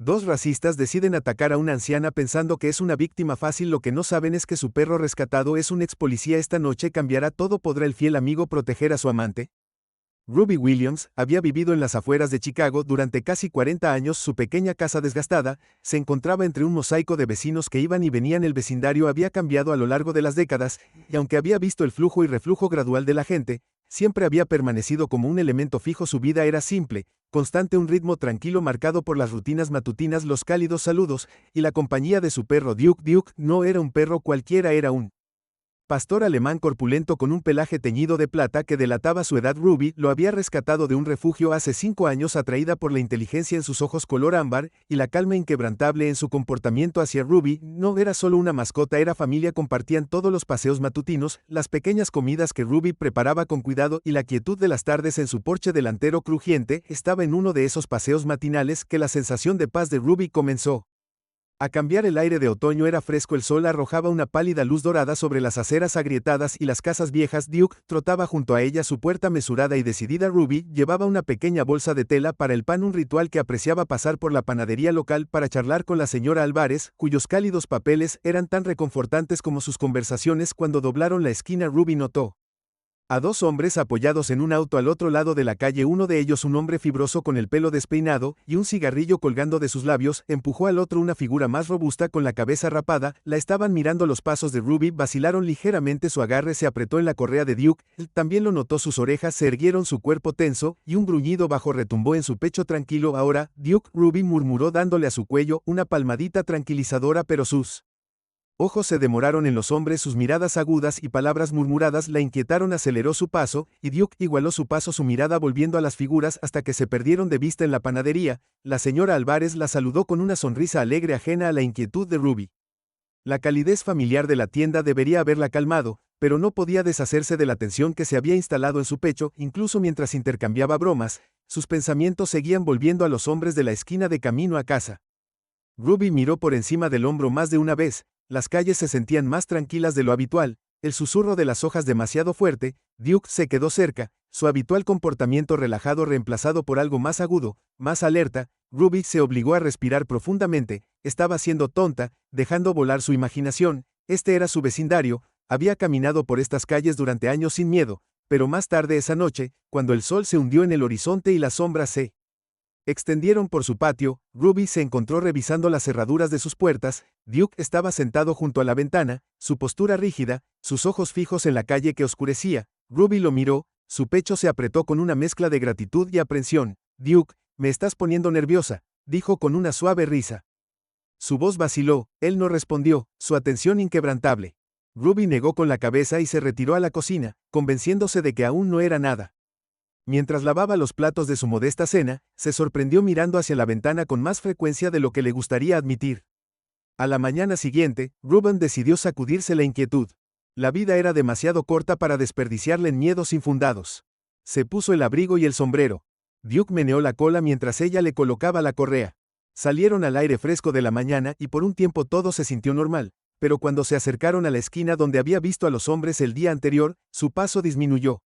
Dos racistas deciden atacar a una anciana pensando que es una víctima fácil. Lo que no saben es que su perro rescatado es un ex policía. Esta noche cambiará todo. ¿Podrá el fiel amigo proteger a su amante? Ruby Williams había vivido en las afueras de Chicago durante casi 40 años. Su pequeña casa desgastada se encontraba entre un mosaico de vecinos que iban y venían. El vecindario había cambiado a lo largo de las décadas, y aunque había visto el flujo y reflujo gradual de la gente, siempre había permanecido como un elemento fijo. Su vida era simple, constante, un ritmo tranquilo marcado por las rutinas matutinas, los cálidos saludos y la compañía de su perro Duke. Duke no era un perro cualquiera, era un pastor alemán corpulento con un pelaje teñido de plata que delataba su edad. Ruby lo había rescatado de un refugio hace 5 años, atraída por la inteligencia en sus ojos color ámbar y la calma inquebrantable en su comportamiento hacia Ruby. No era solo una mascota, era familia. Compartían todos los paseos matutinos, las pequeñas comidas que Ruby preparaba con cuidado y la quietud de las tardes en su porche delantero crujiente. Estaba en uno de esos paseos matinales que la sensación de paz de Ruby comenzó a cambiar. El aire de otoño era fresco, el sol arrojaba una pálida luz dorada sobre las aceras agrietadas y las casas viejas. Duke trotaba junto a ella, su puerta mesurada y decidida. Ruby llevaba una pequeña bolsa de tela para el pan, un ritual que apreciaba. Pasar por la panadería local para charlar con la señora Álvarez, cuyos cálidos papeles eran tan reconfortantes como sus conversaciones. Cuando doblaron la esquina, Ruby notó a dos hombres apoyados en un auto al otro lado de la calle. Uno de ellos, un hombre fibroso con el pelo despeinado y un cigarrillo colgando de sus labios, empujó al otro, una figura más robusta con la cabeza rapada. La estaban mirando. Los pasos de Ruby vacilaron ligeramente, su agarre se apretó en la correa de Duke. Él también lo notó, sus orejas se erguieron, su cuerpo tenso, y un gruñido bajo retumbó en su pecho. Tranquilo ahora, Duke, Ruby murmuró dándole a su cuello una palmadita tranquilizadora, pero sus ojos se demoraron en los hombres, sus miradas agudas y palabras murmuradas la inquietaron. Aceleró su paso, y Duke igualó su paso, su mirada volviendo a las figuras hasta que se perdieron de vista en la panadería. La señora Álvarez la saludó con una sonrisa alegre ajena a la inquietud de Ruby. La calidez familiar de la tienda debería haberla calmado, pero no podía deshacerse de la tensión que se había instalado en su pecho. Incluso mientras intercambiaba bromas, sus pensamientos seguían volviendo a los hombres de la esquina de camino a casa. Ruby miró por encima del hombro más de una vez. Las calles se sentían más tranquilas de lo habitual, el susurro de las hojas demasiado fuerte. Duke se quedó cerca, su habitual comportamiento relajado reemplazado por algo más agudo, más alerta. Ruby se obligó a respirar profundamente. Estaba siendo tonta, dejando volar su imaginación. Este era su vecindario, había caminado por estas calles durante años sin miedo, pero más tarde esa noche, cuando el sol se hundió en el horizonte y las sombras se extendieron por su patio, Ruby se encontró revisando las cerraduras de sus puertas. Duke estaba sentado junto a la ventana, su postura rígida, sus ojos fijos en la calle que oscurecía. Ruby lo miró, su pecho se apretó con una mezcla de gratitud y aprensión. Duke, me estás poniendo nerviosa, dijo con una suave risa. Su voz vaciló, él no respondió, su atención inquebrantable. Ruby negó con la cabeza y se retiró a la cocina, convenciéndose de que aún no era nada. Mientras lavaba los platos de su modesta cena, se sorprendió mirando hacia la ventana con más frecuencia de lo que le gustaría admitir. A la mañana siguiente, Ruben decidió sacudirse la inquietud. La vida era demasiado corta para desperdiciarla en miedos infundados. Se puso el abrigo y el sombrero. Duke meneó la cola mientras ella le colocaba la correa. Salieron al aire fresco de la mañana y por un tiempo todo se sintió normal, pero cuando se acercaron a la esquina donde había visto a los hombres el día anterior, su paso disminuyó.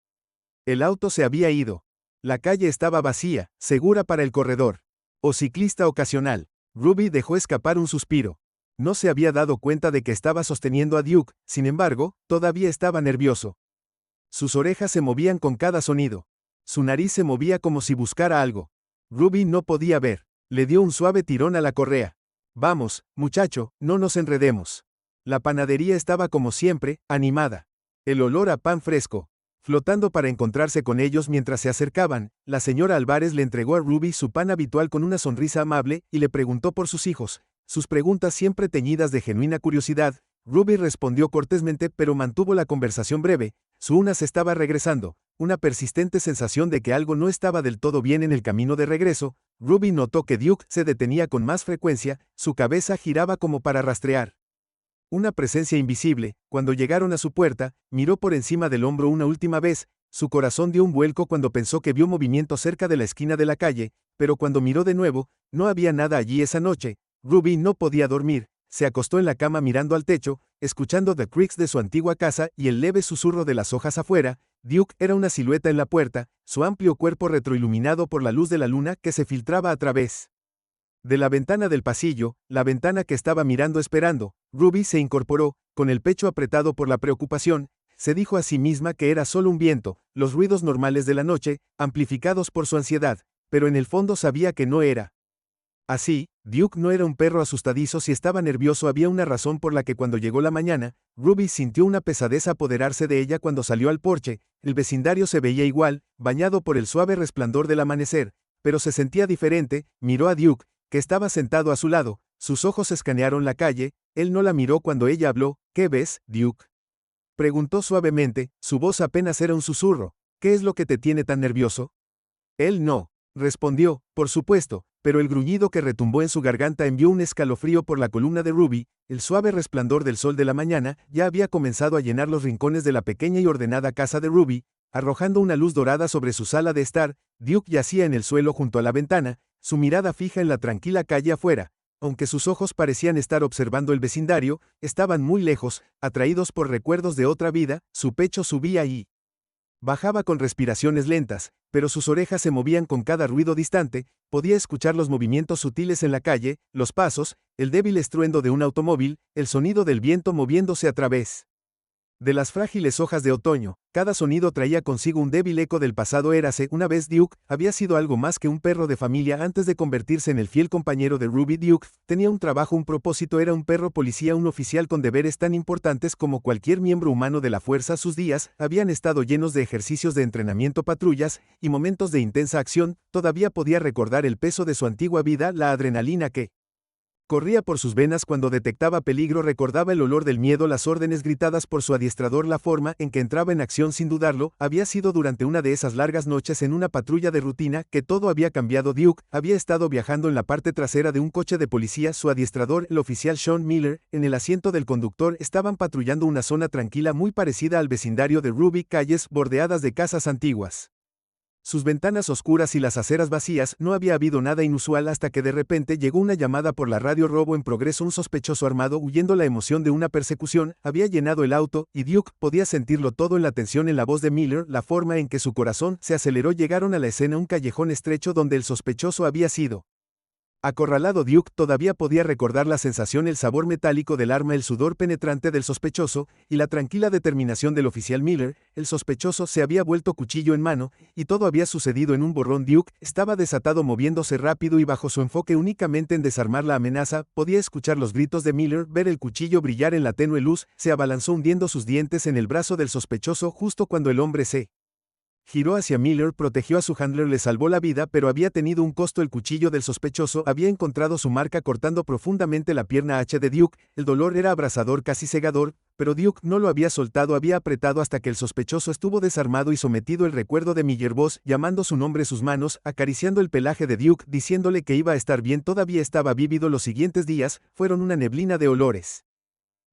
El auto se había ido. La calle estaba vacía, segura para el corredor o ciclista ocasional. Ruby dejó escapar un suspiro. No se había dado cuenta de que estaba sosteniendo a Duke, sin embargo, todavía estaba nervioso. Sus orejas se movían con cada sonido. Su nariz se movía como si buscara algo. Ruby no podía ver. Le dio un suave tirón a la correa. Vamos, muchacho, no nos enredemos. La panadería estaba como siempre, animada. El olor a pan fresco flotando para encontrarse con ellos mientras se acercaban. La señora Álvarez le entregó a Ruby su pan habitual con una sonrisa amable y le preguntó por sus hijos, sus preguntas siempre teñidas de genuina curiosidad. Ruby respondió cortésmente pero mantuvo la conversación breve. Su una se estaba regresando, una persistente sensación de que algo no estaba del todo bien en el camino de regreso. Ruby notó que Duke se detenía con más frecuencia, su cabeza giraba como para rastrear una presencia invisible. Cuando llegaron a su puerta, miró por encima del hombro una última vez. Su corazón dio un vuelco cuando pensó que vio movimiento cerca de la esquina de la calle, pero cuando miró de nuevo, no había nada allí esa noche. Ruby no podía dormir, se acostó en la cama mirando al techo, escuchando the creaks de su antigua casa y el leve susurro de las hojas afuera. Duke era una silueta en la puerta, su amplio cuerpo retroiluminado por la luz de la luna que se filtraba a través De la ventana del pasillo, la ventana que estaba mirando esperando, Ruby se incorporó, con el pecho apretado por la preocupación. Se dijo a sí misma que era solo un viento, los ruidos normales de la noche, amplificados por su ansiedad, pero en el fondo sabía que no era así. Duke no era un perro asustadizo. Si estaba nervioso había una razón por la que cuando llegó la mañana, Ruby sintió una pesadez apoderarse de ella cuando salió al porche. El vecindario se veía igual, bañado por el suave resplandor del amanecer, pero se sentía diferente. Miró a Duke, que estaba sentado a su lado, sus ojos escanearon la calle. Él no la miró cuando ella habló. ¿Qué ves, Duke?, preguntó suavemente, su voz apenas era un susurro. ¿Qué es lo que te tiene tan nervioso? Él no respondió, por supuesto, pero el gruñido que retumbó en su garganta envió un escalofrío por la columna de Ruby. El suave resplandor del sol de la mañana ya había comenzado a llenar los rincones de la pequeña y ordenada casa de Ruby, arrojando una luz dorada sobre su sala de estar. Duke yacía en el suelo junto a la ventana, su mirada fija en la tranquila calle afuera. Aunque sus ojos parecían estar observando el vecindario, estaban muy lejos, atraídos por recuerdos de otra vida. Su pecho subía y bajaba con respiraciones lentas, pero sus orejas se movían con cada ruido distante. Podía escuchar los movimientos sutiles en la calle, los pasos, el débil estruendo de un automóvil, el sonido del viento moviéndose a través de las frágiles hojas de otoño. Cada sonido traía consigo un débil eco del pasado. Érase una vez Duke, había sido algo más que un perro de familia antes de convertirse en el fiel compañero de Ruby. Duke tenía un trabajo, un propósito, era un perro policía, un oficial con deberes tan importantes como cualquier miembro humano de la fuerza. Sus días habían estado llenos de ejercicios de entrenamiento, patrullas y momentos de intensa acción. Todavía podía recordar el peso de su antigua vida, la adrenalina que corría por sus venas cuando detectaba peligro. Recordaba el olor del miedo, las órdenes gritadas por su adiestrador, la forma en que entraba en acción sin dudarlo. Había sido durante una de esas largas noches en una patrulla de rutina que todo había cambiado. Duke había estado viajando en la parte trasera de un coche de policía. Su adiestrador, el oficial Sean Miller, en el asiento del conductor. Estaban patrullando una zona tranquila muy parecida al vecindario de Ruby, calles bordeadas de casas antiguas, sus ventanas oscuras y las aceras vacías. No había habido nada inusual hasta que de repente llegó una llamada por la radio: robo en progreso, un sospechoso armado huyendo. La emoción de una persecución había llenado el auto, y Duke podía sentirlo todo en la tensión en la voz de Miller, la forma en que su corazón se aceleró. Llegaron a la escena, un callejón estrecho donde el sospechoso había sido acorralado. Duke todavía podía recordar la sensación, el sabor metálico del arma, el sudor penetrante del sospechoso, y la tranquila determinación del oficial Miller. El sospechoso se había vuelto cuchillo en mano, y todo había sucedido en un borrón. Duke estaba desatado, moviéndose rápido y bajo su enfoque únicamente en desarmar la amenaza. Podía escuchar los gritos de Miller, ver el cuchillo brillar en la tenue luz. Se abalanzó hundiendo sus dientes en el brazo del sospechoso justo cuando el hombre se giró hacia Miller, protegió a su handler, le salvó la vida, pero había tenido un costo. El cuchillo del sospechoso había encontrado su marca, cortando profundamente la pierna H de Duke. El dolor era abrasador, casi cegador, pero Duke no lo había soltado. Había apretado hasta que el sospechoso estuvo desarmado y sometido. El recuerdo de Miller, voz llamando su nombre, sus manos acariciando el pelaje de Duke, diciéndole que iba a estar bien. Todavía estaba vívido. Los siguientes días fueron una neblina de olores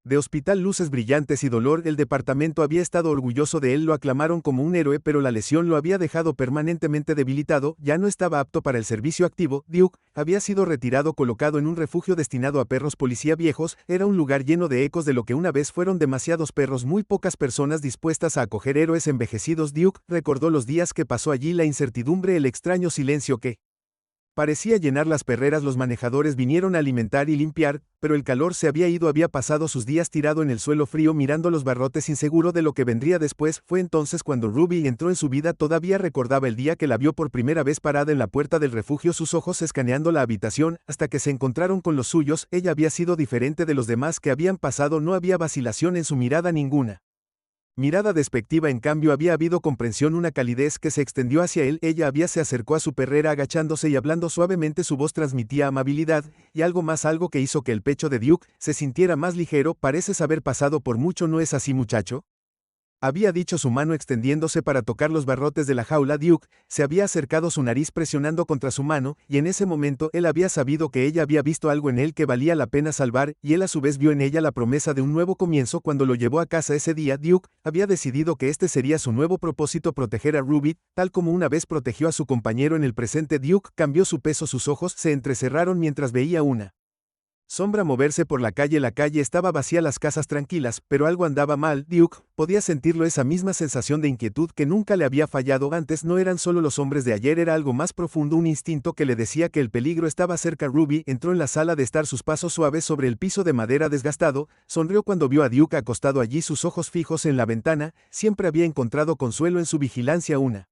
de hospital, luces brillantes y dolor. El departamento había estado orgulloso de él, lo aclamaron como un héroe, pero la lesión lo había dejado permanentemente debilitado. Ya no estaba apto para el servicio activo. Duke había sido retirado, colocado en un refugio destinado a perros policía viejos. Era un lugar lleno de ecos de lo que una vez fueron demasiados perros, muy pocas personas dispuestas a acoger héroes envejecidos. Duke recordó los días que pasó allí, la incertidumbre, el extraño silencio que parecía llenar las perreras. Los manejadores vinieron a alimentar y limpiar, pero el calor se había ido. Había pasado sus días tirado en el suelo frío, mirando los barrotes, inseguro de lo que vendría después. Fue entonces cuando Ruby entró en su vida. Todavía recordaba el día que la vio por primera vez parada en la puerta del refugio, sus ojos escaneando la habitación hasta que se encontraron con los suyos. Ella había sido diferente de los demás que habían pasado. No había vacilación en su mirada, ninguna mirada despectiva. En cambio había habido comprensión, una calidez que se extendió hacia él. Ella se acercó a su perrera agachándose y hablando suavemente. Su voz transmitía amabilidad y algo más, algo que hizo que el pecho de Duke se sintiera más ligero. Pareces haber pasado por mucho, ¿no es así, muchacho?, había dicho, su mano extendiéndose para tocar los barrotes de la jaula. Duke se había acercado, su nariz presionando contra su mano, y en ese momento él había sabido que ella había visto algo en él que valía la pena salvar, y él a su vez vio en ella la promesa de un nuevo comienzo. Cuando lo llevó a casa ese día, Duke había decidido que este sería su nuevo propósito: proteger a Ruby, tal como una vez protegió a su compañero en el presente. Duke cambió su peso, sus ojos se entrecerraron mientras veía una Sombra moverse por la calle estaba vacía, las casas tranquilas, pero algo andaba mal. Duke podía sentirlo, esa misma sensación de inquietud que nunca le había fallado antes. No eran solo los hombres de ayer, era algo más profundo, un instinto que le decía que el peligro estaba cerca. Ruby entró en la sala de estar, sus pasos suaves sobre el piso de madera desgastado, sonrió cuando vio a Duke acostado allí, sus ojos fijos en la ventana. Siempre había encontrado consuelo en su vigilancia, una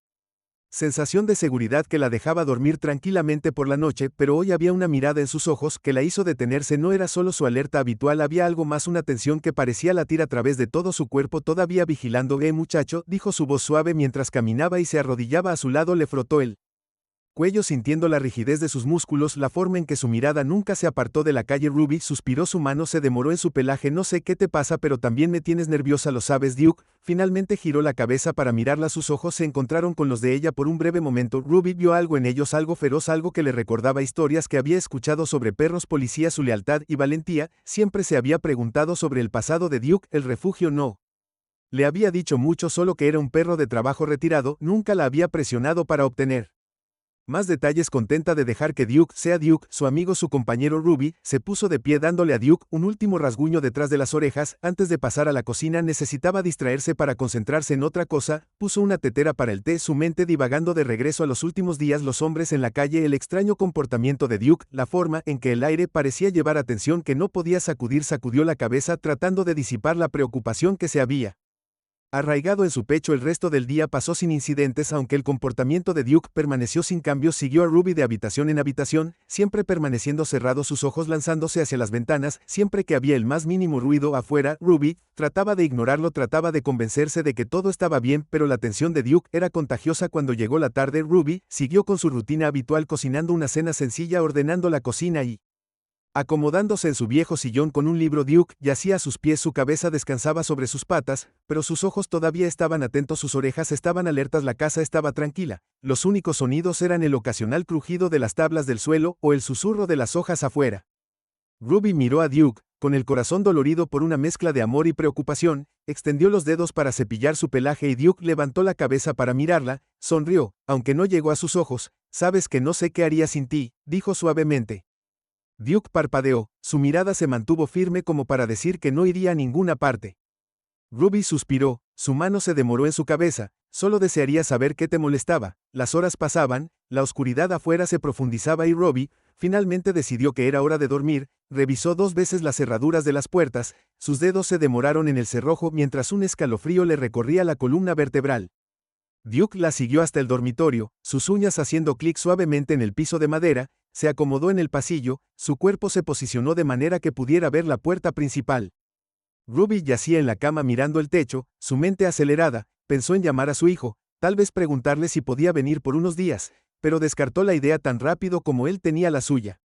sensación de seguridad que la dejaba dormir tranquilamente por la noche, pero hoy había una mirada en sus ojos que la hizo detenerse. No era solo su alerta habitual, había algo más, una tensión que parecía latir a través de todo su cuerpo. Todavía vigilando, muchacho, dijo su voz suave mientras caminaba y se arrodillaba a su lado. Le frotó el cuello sintiendo la rigidez de sus músculos, la forma en que su mirada nunca se apartó de la calle. Ruby suspiró, su mano se demoró en su pelaje. No sé qué te pasa, pero también me tienes nerviosa, lo sabes. Duke finalmente giró la cabeza para mirarla, sus ojos se encontraron con los de ella por un breve momento. Ruby vio algo en ellos, algo feroz, algo que le recordaba historias que había escuchado sobre perros policías, su lealtad y valentía. Siempre se había preguntado sobre el pasado de Duke, el refugio no le había dicho mucho, solo que era un perro de trabajo retirado. Nunca la había presionado para obtener más detalles. Contenta de dejar que Duke sea Duke, su amigo, su compañero. Ruby se puso de pie dándole a Duke un último rasguño detrás de las orejas. Antes de pasar a la cocina necesitaba distraerse para concentrarse en otra cosa. Puso una tetera para el té, su mente divagando de regreso a los últimos días, los hombres en la calle, el extraño comportamiento de Duke, la forma en que el aire parecía llevar atención que no podía sacudir. Sacudió la cabeza tratando de disipar la preocupación que se había arraigado en su pecho. El resto del día pasó sin incidentes, aunque el comportamiento de Duke permaneció sin cambios. Siguió a Ruby de habitación en habitación, siempre permaneciendo cerrados, sus ojos lanzándose hacia las ventanas. Siempre que había el más mínimo ruido afuera, Ruby trataba de ignorarlo, trataba de convencerse de que todo estaba bien, pero la tensión de Duke era contagiosa. Cuando llegó la tarde, Ruby siguió con su rutina habitual, cocinando una cena sencilla, ordenando la cocina y acomodándose en su viejo sillón con un libro. Duke yacía a sus pies, su cabeza descansaba sobre sus patas, pero sus ojos todavía estaban atentos, sus orejas estaban alertas. La casa estaba tranquila, los únicos sonidos eran el ocasional crujido de las tablas del suelo o el susurro de las hojas afuera. Ruby miró a Duke, con el corazón dolorido por una mezcla de amor y preocupación, extendió los dedos para cepillar su pelaje y Duke levantó la cabeza para mirarla, sonrió, aunque no llegó a sus ojos. Sabes que no sé qué haría sin ti, dijo suavemente. Duke parpadeó, su mirada se mantuvo firme como para decir que no iría a ninguna parte. Ruby suspiró, su mano se demoró en su cabeza, solo desearía saber qué te molestaba. Las horas pasaban, la oscuridad afuera se profundizaba y Ruby finalmente decidió que era hora de dormir. Revisó 2 veces las cerraduras de las puertas, sus dedos se demoraron en el cerrojo mientras un escalofrío le recorría la columna vertebral. Duke la siguió hasta el dormitorio, sus uñas haciendo clic suavemente en el piso de madera. Se acomodó en el pasillo, su cuerpo se posicionó de manera que pudiera ver la puerta principal. Ruby yacía en la cama mirando el techo, su mente acelerada, pensó en llamar a su hijo, tal vez preguntarle si podía venir por unos días, pero descartó la idea tan rápido como él tenía la suya.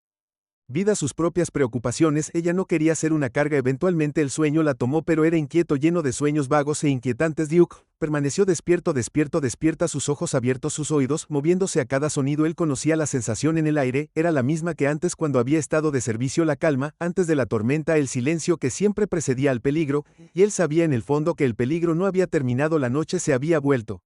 Vida sus propias preocupaciones, ella no quería ser una carga. Eventualmente el sueño la tomó, pero era inquieto, lleno de sueños vagos e inquietantes. Duke permaneció despierta, sus ojos abiertos, sus oídos moviéndose a cada sonido. Él conocía la sensación en el aire, era la misma que antes cuando había estado de servicio, la calma antes de la tormenta, el silencio que siempre precedía al peligro, y él sabía en el fondo que el peligro no había terminado, la noche se había vuelto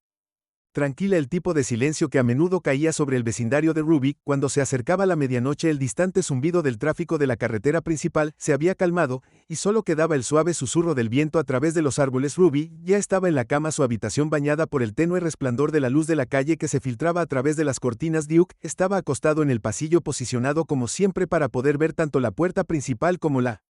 tranquila, el tipo de silencio que a menudo caía sobre el vecindario de Ruby. Cuando se acercaba la medianoche, el distante zumbido del tráfico de la carretera principal se había calmado, y solo quedaba el suave susurro del viento a través de los árboles. Ruby ya estaba en la cama, su habitación bañada por el tenue resplandor de la luz de la calle que se filtraba a través de las cortinas. Duke estaba acostado en el pasillo, posicionado como siempre para poder ver tanto la puerta principal como la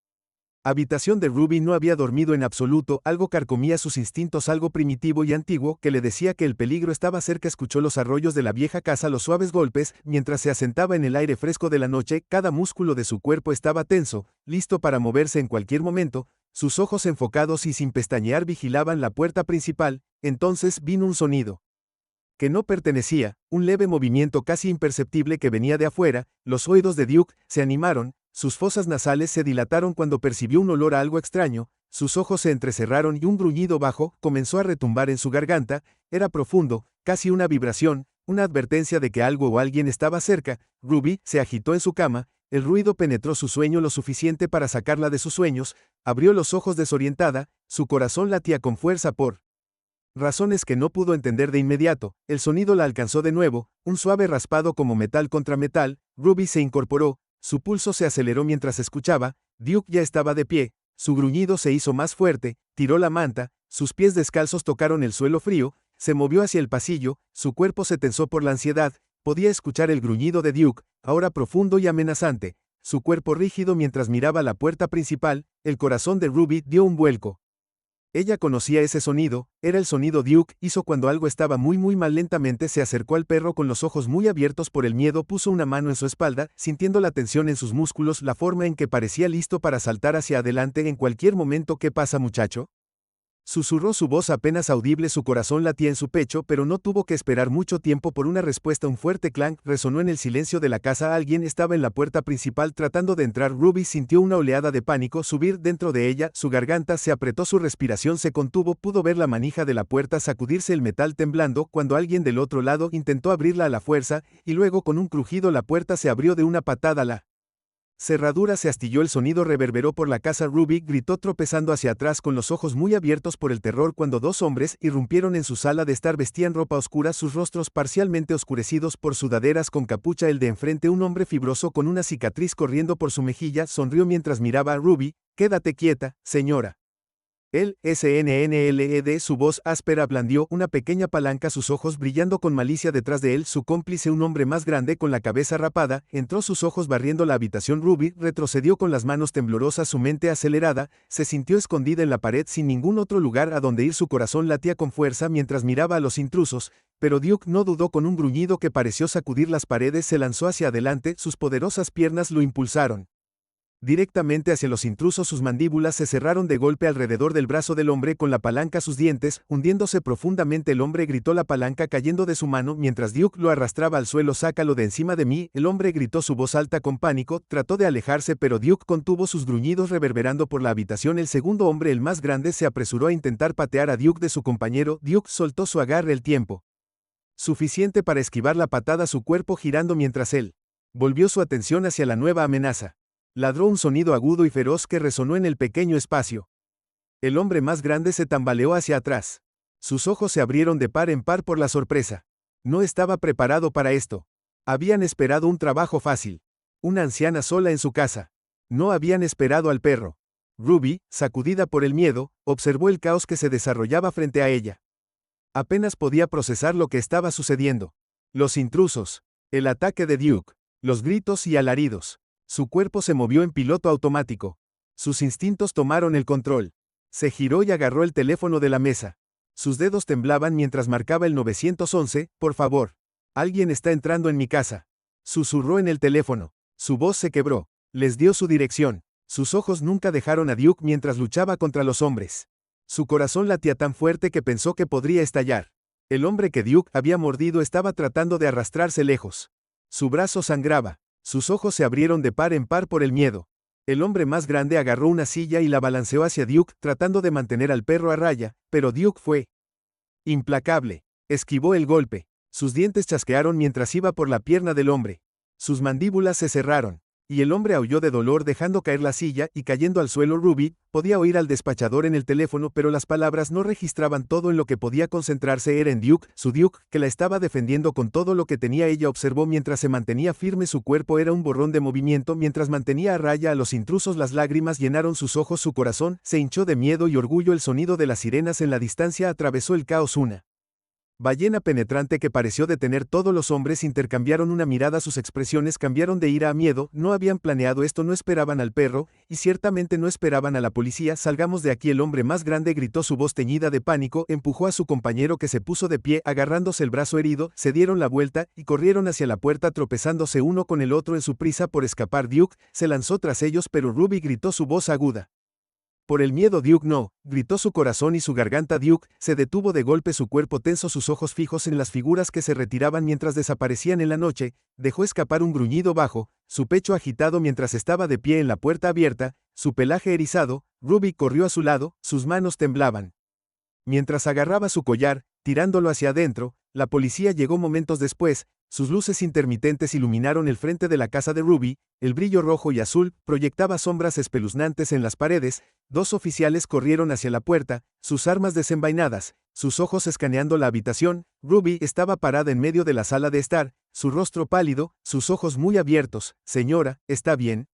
habitación de Ruby. No había dormido en absoluto, algo carcomía sus instintos, algo primitivo y antiguo que le decía que el peligro estaba cerca. Escuchó los arroyos de la vieja casa, los suaves golpes, mientras se asentaba en el aire fresco de la noche. Cada músculo de su cuerpo estaba tenso, listo para moverse en cualquier momento. Sus ojos enfocados y sin pestañear vigilaban la puerta principal. Entonces vino un sonido que no pertenecía, un leve movimiento casi imperceptible que venía de afuera. Los oídos de Duke se animaron, sus fosas nasales se dilataron cuando percibió un olor a algo extraño, sus ojos se entrecerraron y un gruñido bajo comenzó a retumbar en su garganta. Era profundo, casi una vibración, una advertencia de que algo o alguien estaba cerca. Ruby se agitó en su cama, el ruido penetró su sueño lo suficiente para sacarla de sus sueños. Abrió los ojos desorientada, su corazón latía con fuerza por razones que no pudo entender de inmediato. El sonido la alcanzó de nuevo, un suave raspado como metal contra metal. Ruby se incorporó, Su pulso se aceleró mientras escuchaba. Duke ya estaba de pie, su gruñido se hizo más fuerte, tiró la manta, sus pies descalzos tocaron el suelo frío, se movió hacia el pasillo, su cuerpo se tensó por la ansiedad, podía escuchar el gruñido de Duke, ahora profundo y amenazante, su cuerpo rígido mientras miraba la puerta principal. El corazón de Ruby dio un vuelco. Ella conocía ese sonido, era el sonido Duke hizo cuando algo estaba muy mal. Lentamente se acercó al perro con los ojos muy abiertos por el miedo, puso una mano en su espalda, sintiendo la tensión en sus músculos, la forma en que parecía listo para saltar hacia adelante en cualquier momento. ¿Qué pasa, muchacho?, susurró su voz apenas audible. Su corazón latía en su pecho, pero no tuvo que esperar mucho tiempo por una respuesta. Un fuerte clank resonó en el silencio de la casa. Alguien estaba en la puerta principal tratando de entrar. Ruby sintió una oleada de pánico subir dentro de ella, su garganta se apretó, su respiración se contuvo, pudo ver la manija de la puerta sacudirse, el metal temblando, cuando alguien del otro lado intentó abrirla a la fuerza, y luego con un crujido la puerta se abrió de una patada. La cerradura se astilló, el sonido reverberó por la casa. Ruby gritó tropezando hacia atrás con los ojos muy abiertos por el terror cuando dos hombres irrumpieron en su sala de estar. Vestían ropa oscura, sus rostros parcialmente oscurecidos por sudaderas con capucha. El de enfrente, un hombre fibroso con una cicatriz corriendo por su mejilla, sonrió mientras miraba a Ruby. «Quédate quieta, señora». El SNNLED, su voz áspera blandió una pequeña palanca, sus ojos brillando con malicia. Detrás de él, su cómplice, un hombre más grande con la cabeza rapada, entró, sus ojos barriendo la habitación. Ruby retrocedió con las manos temblorosas, su mente acelerada, se sintió escondida en la pared sin ningún otro lugar a donde ir. Su corazón latía con fuerza mientras miraba a los intrusos, pero Duke no dudó. Con un gruñido que pareció sacudir las paredes, se lanzó hacia adelante, sus poderosas piernas lo impulsaron directamente hacia los intrusos. Sus mandíbulas se cerraron de golpe alrededor del brazo del hombre con la palanca, sus dientes hundiéndose profundamente. El hombre gritó, la palanca cayendo de su mano mientras Duke lo arrastraba al suelo. «Sácalo de encima de mí», el hombre gritó, su voz alta con pánico, trató de alejarse pero Duke contuvo sus gruñidos reverberando por la habitación. El segundo hombre, el más grande, se apresuró a intentar patear a Duke de su compañero. Duke soltó su agarre, el tiempo suficiente para esquivar la patada, su cuerpo girando mientras él volvió su atención hacia la nueva amenaza. Ladró un sonido agudo y feroz que resonó en el pequeño espacio. El hombre más grande se tambaleó hacia atrás. Sus ojos se abrieron de par en par por la sorpresa. No estaba preparado para esto. Habían esperado un trabajo fácil. Una anciana sola en su casa. No habían esperado al perro. Ruby, sacudida por el miedo, observó el caos que se desarrollaba frente a ella. Apenas podía procesar lo que estaba sucediendo. Los intrusos, el ataque de Duke, los gritos y alaridos. Su cuerpo se movió en piloto automático. Sus instintos tomaron el control. Se giró y agarró el teléfono de la mesa. Sus dedos temblaban mientras marcaba el 911. «Por favor. Alguien está entrando en mi casa», susurró en el teléfono. Su voz se quebró. Les dio su dirección. Sus ojos nunca dejaron a Duke mientras luchaba contra los hombres. Su corazón latía tan fuerte que pensó que podría estallar. El hombre que Duke había mordido estaba tratando de arrastrarse lejos. Su brazo sangraba. Sus ojos se abrieron de par en par por el miedo. El hombre más grande agarró una silla y la balanceó hacia Duke, tratando de mantener al perro a raya, pero Duke fue implacable. Esquivó el golpe. Sus dientes chasquearon mientras iba por la pierna del hombre. Sus mandíbulas se cerraron, y el hombre aulló de dolor dejando caer la silla y cayendo al suelo. Ruby podía oír al despachador en el teléfono, pero las palabras no registraban. Todo en lo que podía concentrarse era en Duke, su Duke, que la estaba defendiendo con todo lo que tenía. Ella observó mientras se mantenía firme, su cuerpo era un borrón de movimiento mientras mantenía a raya a los intrusos. Las lágrimas llenaron sus ojos, su corazón se hinchó de miedo y orgullo. El sonido de las sirenas en la distancia atravesó el caos. Una ballena penetrante que pareció detener todos los hombres intercambiaron una mirada, sus expresiones cambiaron de ira a miedo. No habían planeado esto, no esperaban al perro, y ciertamente no esperaban a la policía. «Salgamos de aquí», el hombre más grande gritó, su voz teñida de pánico, empujó a su compañero que se puso de pie, agarrándose el brazo herido, se dieron la vuelta, y corrieron hacia la puerta tropezándose uno con el otro en su prisa por escapar. Duke se lanzó tras ellos, pero Ruby gritó, su voz aguda. Por el miedo. «Duke, no», gritó su corazón y su garganta. Duke se detuvo de golpe, su cuerpo tenso, sus ojos fijos en las figuras que se retiraban mientras desaparecían en la noche. Dejó escapar un gruñido bajo, su pecho agitado mientras estaba de pie en la puerta abierta, su pelaje erizado. Ruby corrió a su lado, sus manos temblaban. Mientras agarraba su collar, tirándolo hacia adentro. La policía llegó momentos después. Sus luces intermitentes iluminaron el frente de la casa de Ruby. El brillo rojo y azul proyectaba sombras espeluznantes en las paredes. Dos oficiales corrieron hacia la puerta, sus armas desenvainadas, sus ojos escaneando la habitación. Ruby estaba parada en medio de la sala de estar, su rostro pálido, sus ojos muy abiertos. «Señora, ¿está bien?»,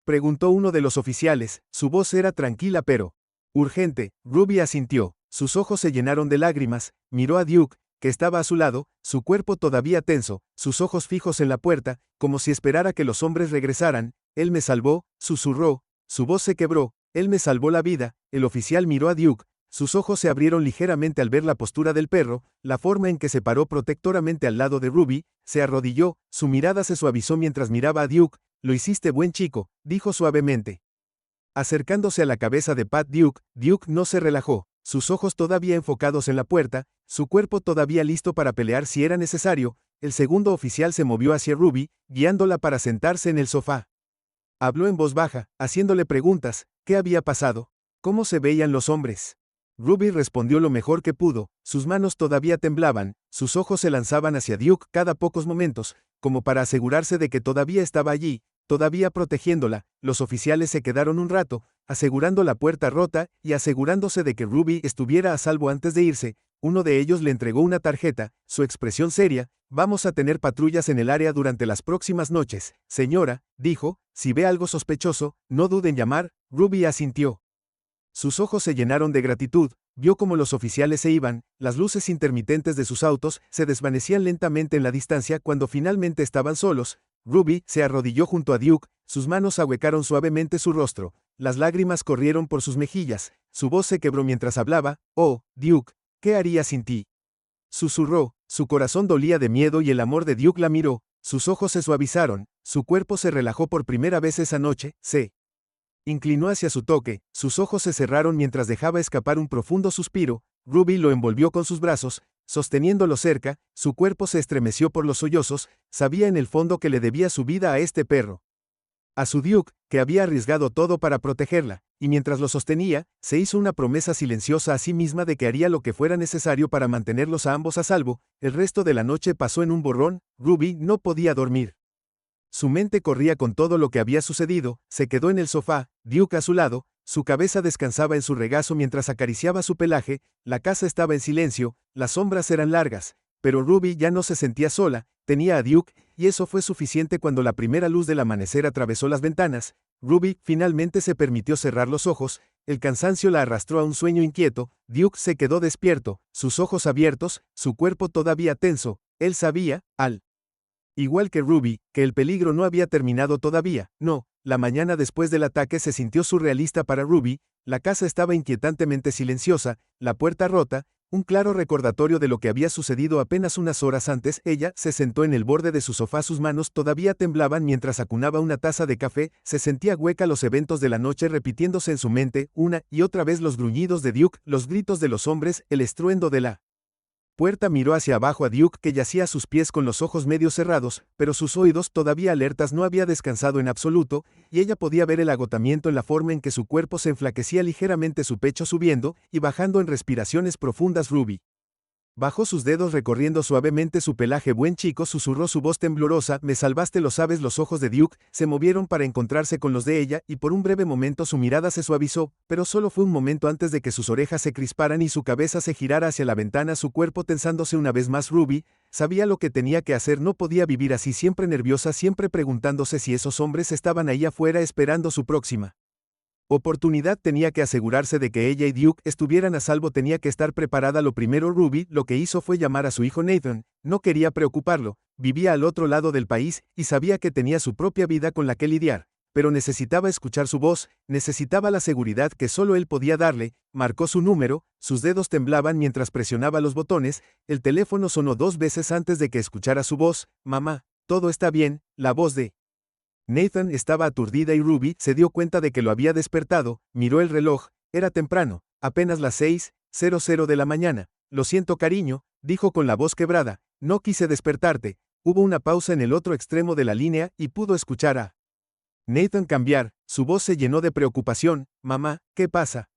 preguntó uno de los oficiales. Su voz era tranquila pero urgente. Ruby asintió. Sus ojos se llenaron de lágrimas. Miró a Duke, que estaba a su lado, su cuerpo todavía tenso, sus ojos fijos en la puerta, como si esperara que los hombres regresaran. «Él me salvó», susurró. Su voz se quebró. «Él me salvó la vida». El oficial miró a Duke. Sus ojos se abrieron ligeramente al ver la postura del perro, la forma en que se paró protectoramente al lado de Ruby. Se arrodilló, su mirada se suavizó mientras miraba a Duke. «Lo hiciste, buen chico», dijo suavemente. Acercándose a la cabeza de Pat Duke, Duke no se relajó, sus ojos todavía enfocados en la puerta, su cuerpo todavía listo para pelear si era necesario. El segundo oficial se movió hacia Ruby, guiándola para sentarse en el sofá. Habló en voz baja, haciéndole preguntas. ¿Qué había pasado? ¿Cómo se veían los hombres? Ruby respondió lo mejor que pudo. Sus manos todavía temblaban, sus ojos se lanzaban hacia Duke cada pocos momentos, como para asegurarse de que todavía estaba allí, todavía protegiéndola. Los oficiales se quedaron un rato, asegurando la puerta rota y asegurándose de que Ruby estuviera a salvo antes de irse. Uno de ellos le entregó una tarjeta, su expresión seria. «Vamos a tener patrullas en el área durante las próximas noches, señora», dijo. «Si ve algo sospechoso, no duden en llamar». Ruby asintió. Sus ojos se llenaron de gratitud. Vio cómo los oficiales se iban, las luces intermitentes de sus autos se desvanecían lentamente en la distancia cuando finalmente estaban solos. Ruby se arrodilló junto a Duke, sus manos ahuecaron suavemente su rostro, las lágrimas corrieron por sus mejillas, su voz se quebró mientras hablaba. «Oh, Duke, ¿qué haría sin ti?», susurró. Su corazón dolía de miedo y el amor de Duke la miró, sus ojos se suavizaron, su cuerpo se relajó por primera vez esa noche. Se inclinó hacia su toque, sus ojos se cerraron mientras dejaba escapar un profundo suspiro. Ruby lo envolvió con sus brazos, sosteniéndolo cerca, su cuerpo se estremeció por los sollozos. Sabía en el fondo que le debía su vida a este perro, a su Duke, que había arriesgado todo para protegerla, y mientras lo sostenía, se hizo una promesa silenciosa a sí misma de que haría lo que fuera necesario para mantenerlos a ambos a salvo. El resto de la noche pasó en un borrón. Ruby no podía dormir. Su mente corría con todo lo que había sucedido. Se quedó en el sofá, Duke a su lado, su cabeza descansaba en su regazo mientras acariciaba su pelaje. La casa estaba en silencio, las sombras eran largas, pero Ruby ya no se sentía sola, tenía a Duke, y eso fue suficiente. Cuando la primera luz del amanecer atravesó las ventanas, Ruby finalmente se permitió cerrar los ojos. El cansancio la arrastró a un sueño inquieto. Duke se quedó despierto, sus ojos abiertos, su cuerpo todavía tenso. Él sabía, al igual que Ruby, que el peligro no había terminado todavía. No, la mañana después del ataque se sintió surrealista para Ruby. La casa estaba inquietantemente silenciosa, la puerta rota, un claro recordatorio de lo que había sucedido apenas unas horas antes. Ella se sentó en el borde de su sofá, sus manos todavía temblaban mientras acunaba una taza de café. Se sentía hueca, los eventos de la noche repitiéndose en su mente, una y otra vez los gruñidos de Duke, los gritos de los hombres, el estruendo de la puerta. Miró hacia abajo a Duke, que yacía a sus pies con los ojos medio cerrados, pero sus oídos, todavía alertas, no había descansado en absoluto, y ella podía ver el agotamiento en la forma en que su cuerpo se enflaquecía ligeramente, su pecho subiendo y bajando en respiraciones profundas. Ruby bajó sus dedos recorriendo suavemente su pelaje. «Buen chico», susurró su voz temblorosa. «Me salvaste, lo sabes». Los ojos de Duke se movieron para encontrarse con los de ella, y por un breve momento su mirada se suavizó, pero solo fue un momento antes de que sus orejas se crisparan y su cabeza se girara hacia la ventana, su cuerpo tensándose una vez más. Ruby sabía lo que tenía que hacer, no podía vivir así, siempre nerviosa, siempre preguntándose si esos hombres estaban ahí afuera esperando su próxima oportunidad. Tenía que asegurarse de que ella y Duke estuvieran a salvo, tenía que estar preparada. Lo primero Ruby lo que hizo fue llamar a su hijo Nathan. No quería preocuparlo, vivía al otro lado del país y sabía que tenía su propia vida con la que lidiar, pero necesitaba escuchar su voz, necesitaba la seguridad que solo él podía darle. Marcó su número, sus dedos temblaban mientras presionaba los botones. El teléfono sonó 2 veces antes de que escuchara su voz. «Mamá, todo está bien». La voz de Nathan estaba aturdida y Ruby se dio cuenta de que lo había despertado. Miró el reloj, era temprano, apenas las 6:00 de la mañana. «Lo siento, cariño», dijo con la voz quebrada, «no quise despertarte». Hubo una pausa en el otro extremo de la línea y pudo escuchar a Nathan cambiar. Su voz se llenó de preocupación. «Mamá, ¿qué pasa?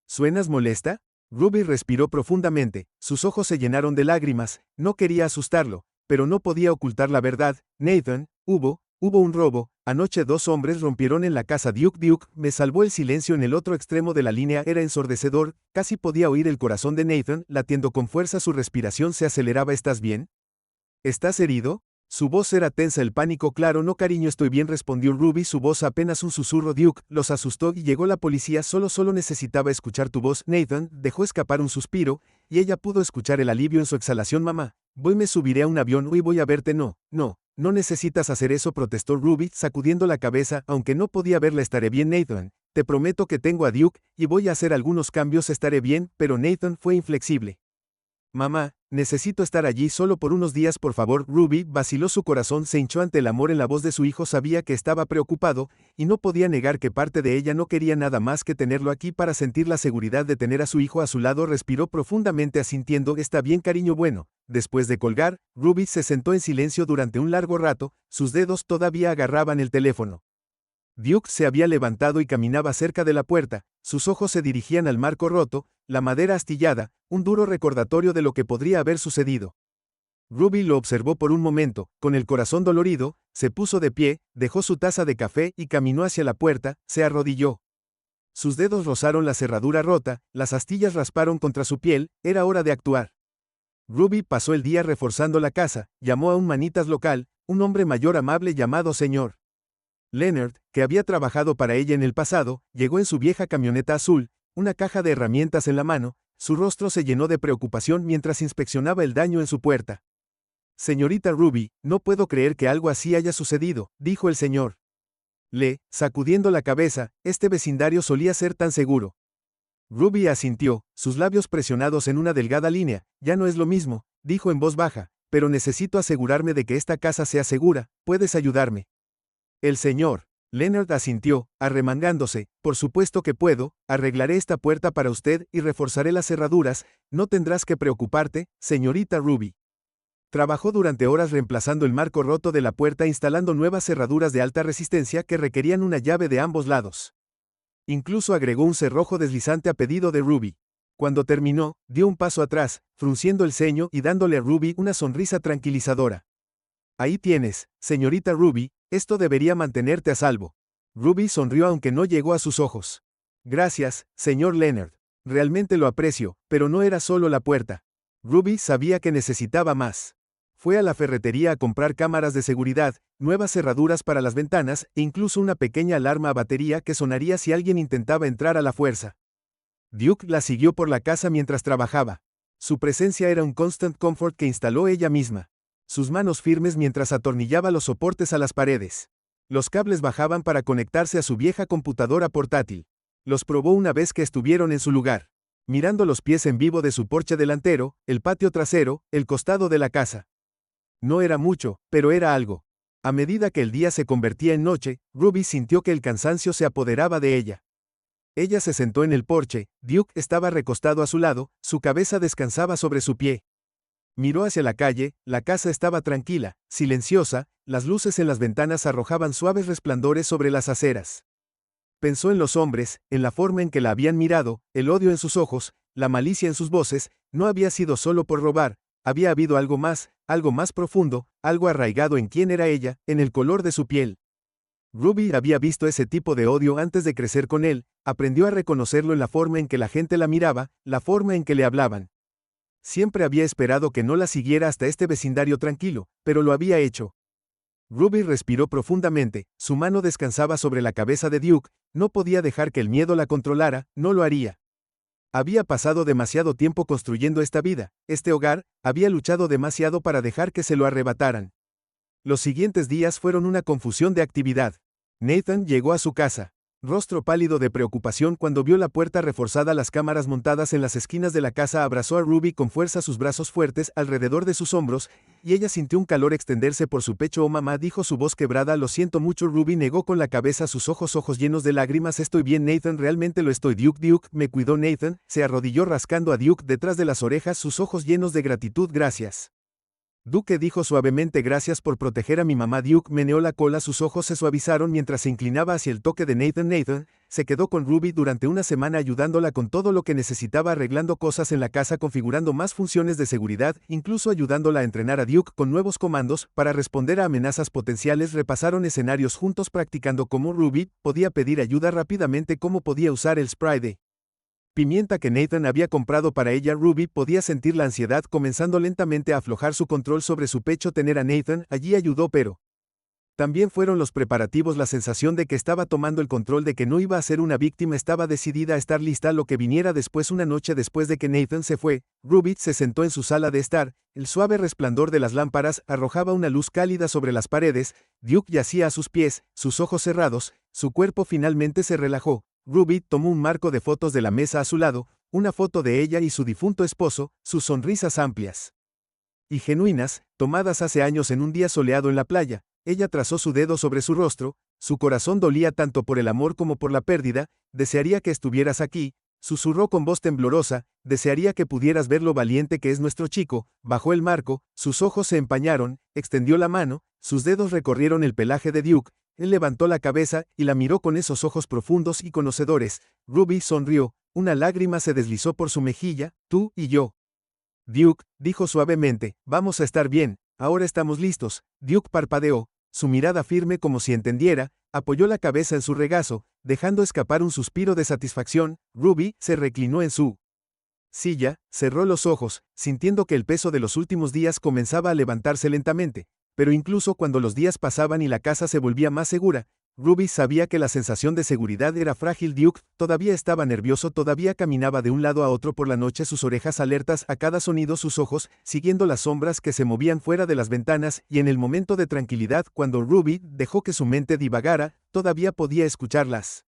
¿Suenas molesta?». Ruby respiró profundamente, sus ojos se llenaron de lágrimas, no quería asustarlo, pero no podía ocultar la verdad. Nathan, hubo un robo, anoche 2 hombres rompieron en la casa Duke, me salvó el silencio en el otro extremo de la línea era ensordecedor, casi podía oír el corazón de Nathan, latiendo con fuerza su respiración se aceleraba. ¿Estás bien? ¿Estás herido? Su voz era tensa, el pánico. Claro, no cariño, estoy bien, respondió Ruby, su voz apenas un susurro. Duke, los asustó y llegó la policía, solo necesitaba escuchar tu voz. Nathan dejó escapar un suspiro, y ella pudo escuchar el alivio en su exhalación. Mamá, me subiré a un avión y voy a verte. No necesitas hacer eso, protestó Ruby, sacudiendo la cabeza, aunque no podía verla. Estaré bien, Nathan, te prometo que tengo a Duke, y voy a hacer algunos cambios, estaré bien, pero Nathan fue inflexible. Mamá, necesito estar allí solo por unos días, por favor. Ruby vaciló, su corazón se hinchó ante el amor en la voz de su hijo, sabía que estaba preocupado, y no podía negar que parte de ella no quería nada más que tenerlo aquí para sentir la seguridad de tener a su hijo a su lado. Respiró profundamente asintiendo. Está bien, cariño. Bueno, después de colgar, Ruby se sentó en silencio durante un largo rato, sus dedos todavía agarraban el teléfono. Duke se había levantado y caminaba cerca de la puerta, sus ojos se dirigían al marco roto, la madera astillada, un duro recordatorio de lo que podría haber sucedido. Ruby lo observó por un momento, con el corazón dolorido, se puso de pie, dejó su taza de café y caminó hacia la puerta, se arrodilló. Sus dedos rozaron la cerradura rota, las astillas rasparon contra su piel, era hora de actuar. Ruby pasó el día reforzando la casa, llamó a un manitas local, un hombre mayor amable llamado Sr. Leonard, que había trabajado para ella en el pasado, llegó en su vieja camioneta azul, una caja de herramientas en la mano, su rostro se llenó de preocupación mientras inspeccionaba el daño en su puerta. Señorita Ruby, no puedo creer que algo así haya sucedido, dijo el señor sacudiendo la cabeza, este vecindario solía ser tan seguro. Ruby asintió, sus labios presionados en una delgada línea. Ya no es lo mismo, dijo en voz baja, pero necesito asegurarme de que esta casa sea segura, ¿puedes ayudarme? El señor Leonard asintió, arremangándose. Por supuesto que puedo, arreglaré esta puerta para usted y reforzaré las cerraduras, no tendrás que preocuparte, señorita Ruby. Trabajó durante horas reemplazando el marco roto de la puerta, instalando nuevas cerraduras de alta resistencia que requerían una llave de ambos lados. Incluso agregó un cerrojo deslizante a pedido de Ruby. Cuando terminó, dio un paso atrás, frunciendo el ceño y dándole a Ruby una sonrisa tranquilizadora. Ahí tienes, señorita Ruby, esto debería mantenerte a salvo. Ruby sonrió aunque no llegó a sus ojos. Gracias, señor Leonard. Realmente lo aprecio, pero no era solo la puerta. Ruby sabía que necesitaba más. Fue a la ferretería a comprar cámaras de seguridad, nuevas cerraduras para las ventanas e incluso una pequeña alarma a batería que sonaría si alguien intentaba entrar a la fuerza. Duke la siguió por la casa mientras trabajaba. Su presencia era un constant comfort que instaló ella misma. Sus manos firmes mientras atornillaba los soportes a las paredes. Los cables bajaban para conectarse a su vieja computadora portátil. Los probó una vez que estuvieron en su lugar. Mirando los pies en vivo de su porche delantero, el patio trasero, el costado de la casa. No era mucho, pero era algo. A medida que el día se convertía en noche, Ruby sintió que el cansancio se apoderaba de ella. Ella se sentó en el porche, Duke estaba recostado a su lado, su cabeza descansaba sobre su pie. Miró hacia la calle, la casa estaba tranquila, silenciosa, las luces en las ventanas arrojaban suaves resplandores sobre las aceras. Pensó en los hombres, en la forma en que la habían mirado, el odio en sus ojos, la malicia en sus voces, no había sido solo por robar, había habido algo más profundo, algo arraigado en quién era ella, en el color de su piel. Ruby había visto ese tipo de odio antes de crecer con él, aprendió a reconocerlo en la forma en que la gente la miraba, la forma en que le hablaban. Siempre había esperado que no la siguiera hasta este vecindario tranquilo, pero lo había hecho. Ruby respiró profundamente, su mano descansaba sobre la cabeza de Duke, no podía dejar que el miedo la controlara, no lo haría. Había pasado demasiado tiempo construyendo esta vida, este hogar, había luchado demasiado para dejar que se lo arrebataran. Los siguientes días fueron una confusión de actividad. Nathan llegó a su casa. Rostro pálido de preocupación cuando vio la puerta reforzada, las cámaras montadas en las esquinas de la casa. Abrazó a Ruby con fuerza, sus brazos fuertes alrededor de sus hombros, y ella sintió un calor extenderse por su pecho. Oh mamá, dijo su voz quebrada. Lo siento mucho. Ruby negó con la cabeza, sus ojos llenos de lágrimas. Estoy bien, Nathan, realmente lo estoy. Duke me cuidó. Nathan se arrodilló rascando a Duke detrás de las orejas, sus ojos llenos de gratitud. Gracias. Duke dijo suavemente gracias por proteger a mi mamá. Duke meneó la cola, sus ojos se suavizaron mientras se inclinaba hacia el toque de Nathan. Nathan se quedó con Ruby durante una semana ayudándola con todo lo que necesitaba, arreglando cosas en la casa, configurando más funciones de seguridad, incluso ayudándola a entrenar a Duke con nuevos comandos para responder a amenazas potenciales. Repasaron escenarios juntos practicando cómo Ruby podía pedir ayuda rápidamente, cómo podía usar el spray de pimienta que Nathan había comprado para ella. Ruby podía sentir la ansiedad comenzando lentamente a aflojar su control sobre su pecho. Tener a Nathan allí ayudó, pero también fueron los preparativos, la sensación de que estaba tomando el control, de que no iba a ser una víctima, estaba decidida a estar lista a lo que viniera después. Una noche después de que Nathan se fue, Ruby se sentó en su sala de estar, el suave resplandor de las lámparas arrojaba una luz cálida sobre las paredes. Duke yacía a sus pies, sus ojos cerrados, su cuerpo finalmente se relajó. Ruby tomó un marco de fotos de la mesa a su lado, una foto de ella y su difunto esposo, sus sonrisas amplias y genuinas, tomadas hace años en un día soleado en la playa. Ella trazó su dedo sobre su rostro, su corazón dolía tanto por el amor como por la pérdida. Desearía que estuvieras aquí, susurró con voz temblorosa, desearía que pudieras ver lo valiente que es nuestro chico. Bajó el marco, sus ojos se empañaron, extendió la mano, sus dedos recorrieron el pelaje de Duke. Él levantó la cabeza y la miró con esos ojos profundos y conocedores. Ruby sonrió, una lágrima se deslizó por su mejilla. Tú y yo, Duke, dijo suavemente, vamos a estar bien, ahora estamos listos. Duke parpadeó, su mirada firme como si entendiera, apoyó la cabeza en su regazo, dejando escapar un suspiro de satisfacción. Ruby se reclinó en su silla, cerró los ojos, sintiendo que el peso de los últimos días comenzaba a levantarse lentamente. Pero incluso cuando los días pasaban y la casa se volvía más segura, Ruby sabía que la sensación de seguridad era frágil. Duke todavía estaba nervioso, todavía caminaba de un lado a otro por la noche, sus orejas alertas a cada sonido, sus ojos siguiendo las sombras que se movían fuera de las ventanas, y en el momento de tranquilidad, cuando Ruby dejó que su mente divagara, todavía podía escuchar las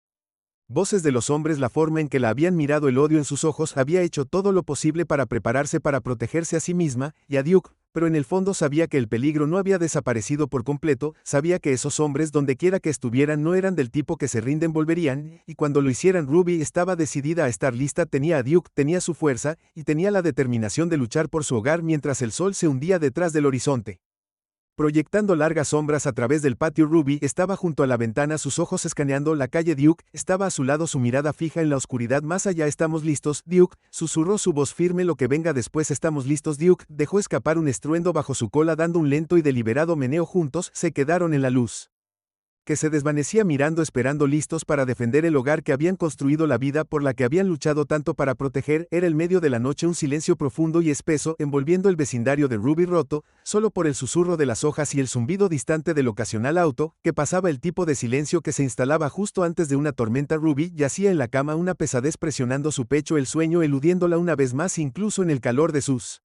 voces de los hombres, la forma en que la habían mirado, el odio en sus ojos. Había hecho todo lo posible para prepararse, para protegerse a sí misma y a Duke, pero en el fondo sabía que el peligro no había desaparecido por completo, sabía que esos hombres, dondequiera que estuvieran, no eran del tipo que se rinden, volverían, y cuando lo hicieran Ruby estaba decidida a estar lista. Tenía a Duke, tenía su fuerza, y tenía la determinación de luchar por su hogar mientras el sol se hundía detrás del horizonte, proyectando largas sombras a través del patio. Ruby estaba junto a la ventana, sus ojos escaneando la calle. Duke estaba a su lado, su mirada fija en la oscuridad más allá. Estamos listos, Duke, susurró su voz firme, lo que venga después. Estamos listos. Duke dejó escapar un estruendo bajo su cola, dando un lento y deliberado meneo. Juntos se quedaron en la luz que se desvanecía, mirando, esperando, listos para defender el hogar que habían construido, la vida por la que habían luchado tanto para proteger. Era el medio de la noche, un silencio profundo y espeso envolviendo el vecindario de Ruby, roto solo por el susurro de las hojas y el zumbido distante del ocasional auto que pasaba, el tipo de silencio que se instalaba justo antes de una tormenta. Ruby yacía en la cama, una pesadez presionando su pecho, el sueño eludiéndola una vez más, incluso en el calor de sus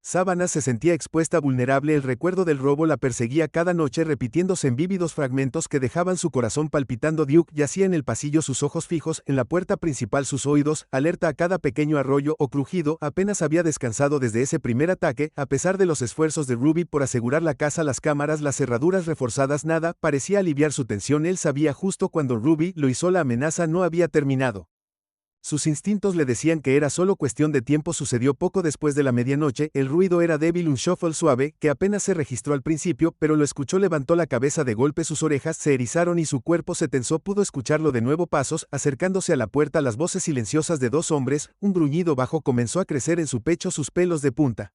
sábanas se sentía expuesta, vulnerable. El recuerdo del robo la perseguía cada noche, repitiéndose en vívidos fragmentos que dejaban su corazón palpitando. Duke yacía en el pasillo, sus ojos fijos en la puerta principal, sus oídos alerta a cada pequeño arroyo o crujido. Apenas había descansado desde ese primer ataque, a pesar de los esfuerzos de Ruby por asegurar la casa, las cámaras, las cerraduras reforzadas, nada parecía aliviar su tensión. Él sabía justo cuando Ruby lo hizo, la amenaza no había terminado. Sus instintos le decían que era solo cuestión de tiempo. Sucedió poco después de la medianoche, el ruido era débil, un shuffle suave, que apenas se registró al principio, pero lo escuchó. Levantó la cabeza de golpe, sus orejas se erizaron y su cuerpo se tensó. Pudo escucharlo de nuevo, pasos, acercándose a la puerta, las voces silenciosas de dos hombres, un gruñido bajo comenzó a crecer en su pecho, sus pelos de punta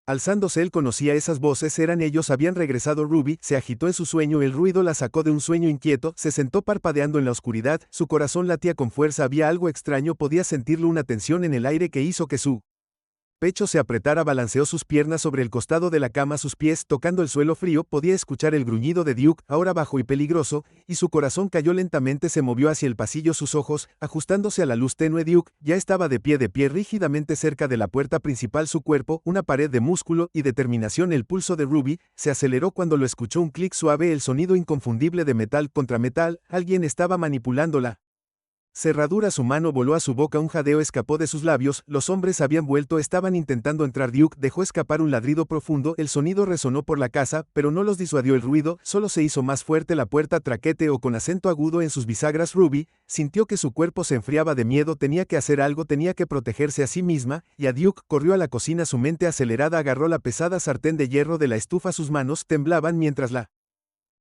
alzándose. Él conocía esas voces, eran ellos, habían regresado. Ruby se agitó en su sueño, el ruido la sacó de un sueño inquieto, se sentó parpadeando en la oscuridad, su corazón latía con fuerza, había algo extraño, podía sentirlo, una tensión en el aire que hizo que su pecho se apretara. Balanceó sus piernas sobre el costado de la cama, sus pies tocando el suelo frío, podía escuchar el gruñido de Duke, ahora bajo y peligroso, y su corazón cayó lentamente. Se movió hacia el pasillo, sus ojos ajustándose a la luz tenue. Duke ya estaba de pie rígidamente cerca de la puerta principal, su cuerpo una pared de músculo y determinación. El pulso de Ruby se aceleró cuando lo escuchó, un clic suave, el sonido inconfundible de metal contra metal. Alguien estaba manipulándola Cerradura su mano voló a su boca, un jadeo escapó de sus labios, los hombres habían vuelto, estaban intentando entrar. Duke dejó escapar un ladrido profundo, el sonido resonó por la casa, pero no los disuadió el ruido, solo se hizo más fuerte la puerta. Traqueteó con acento agudo en sus bisagras. Ruby sintió que su cuerpo se enfriaba de miedo, tenía que hacer algo, tenía que protegerse a sí misma, y a Duke. Corrió a la cocina, su mente acelerada agarró la pesada sartén de hierro de la estufa, sus manos temblaban mientras la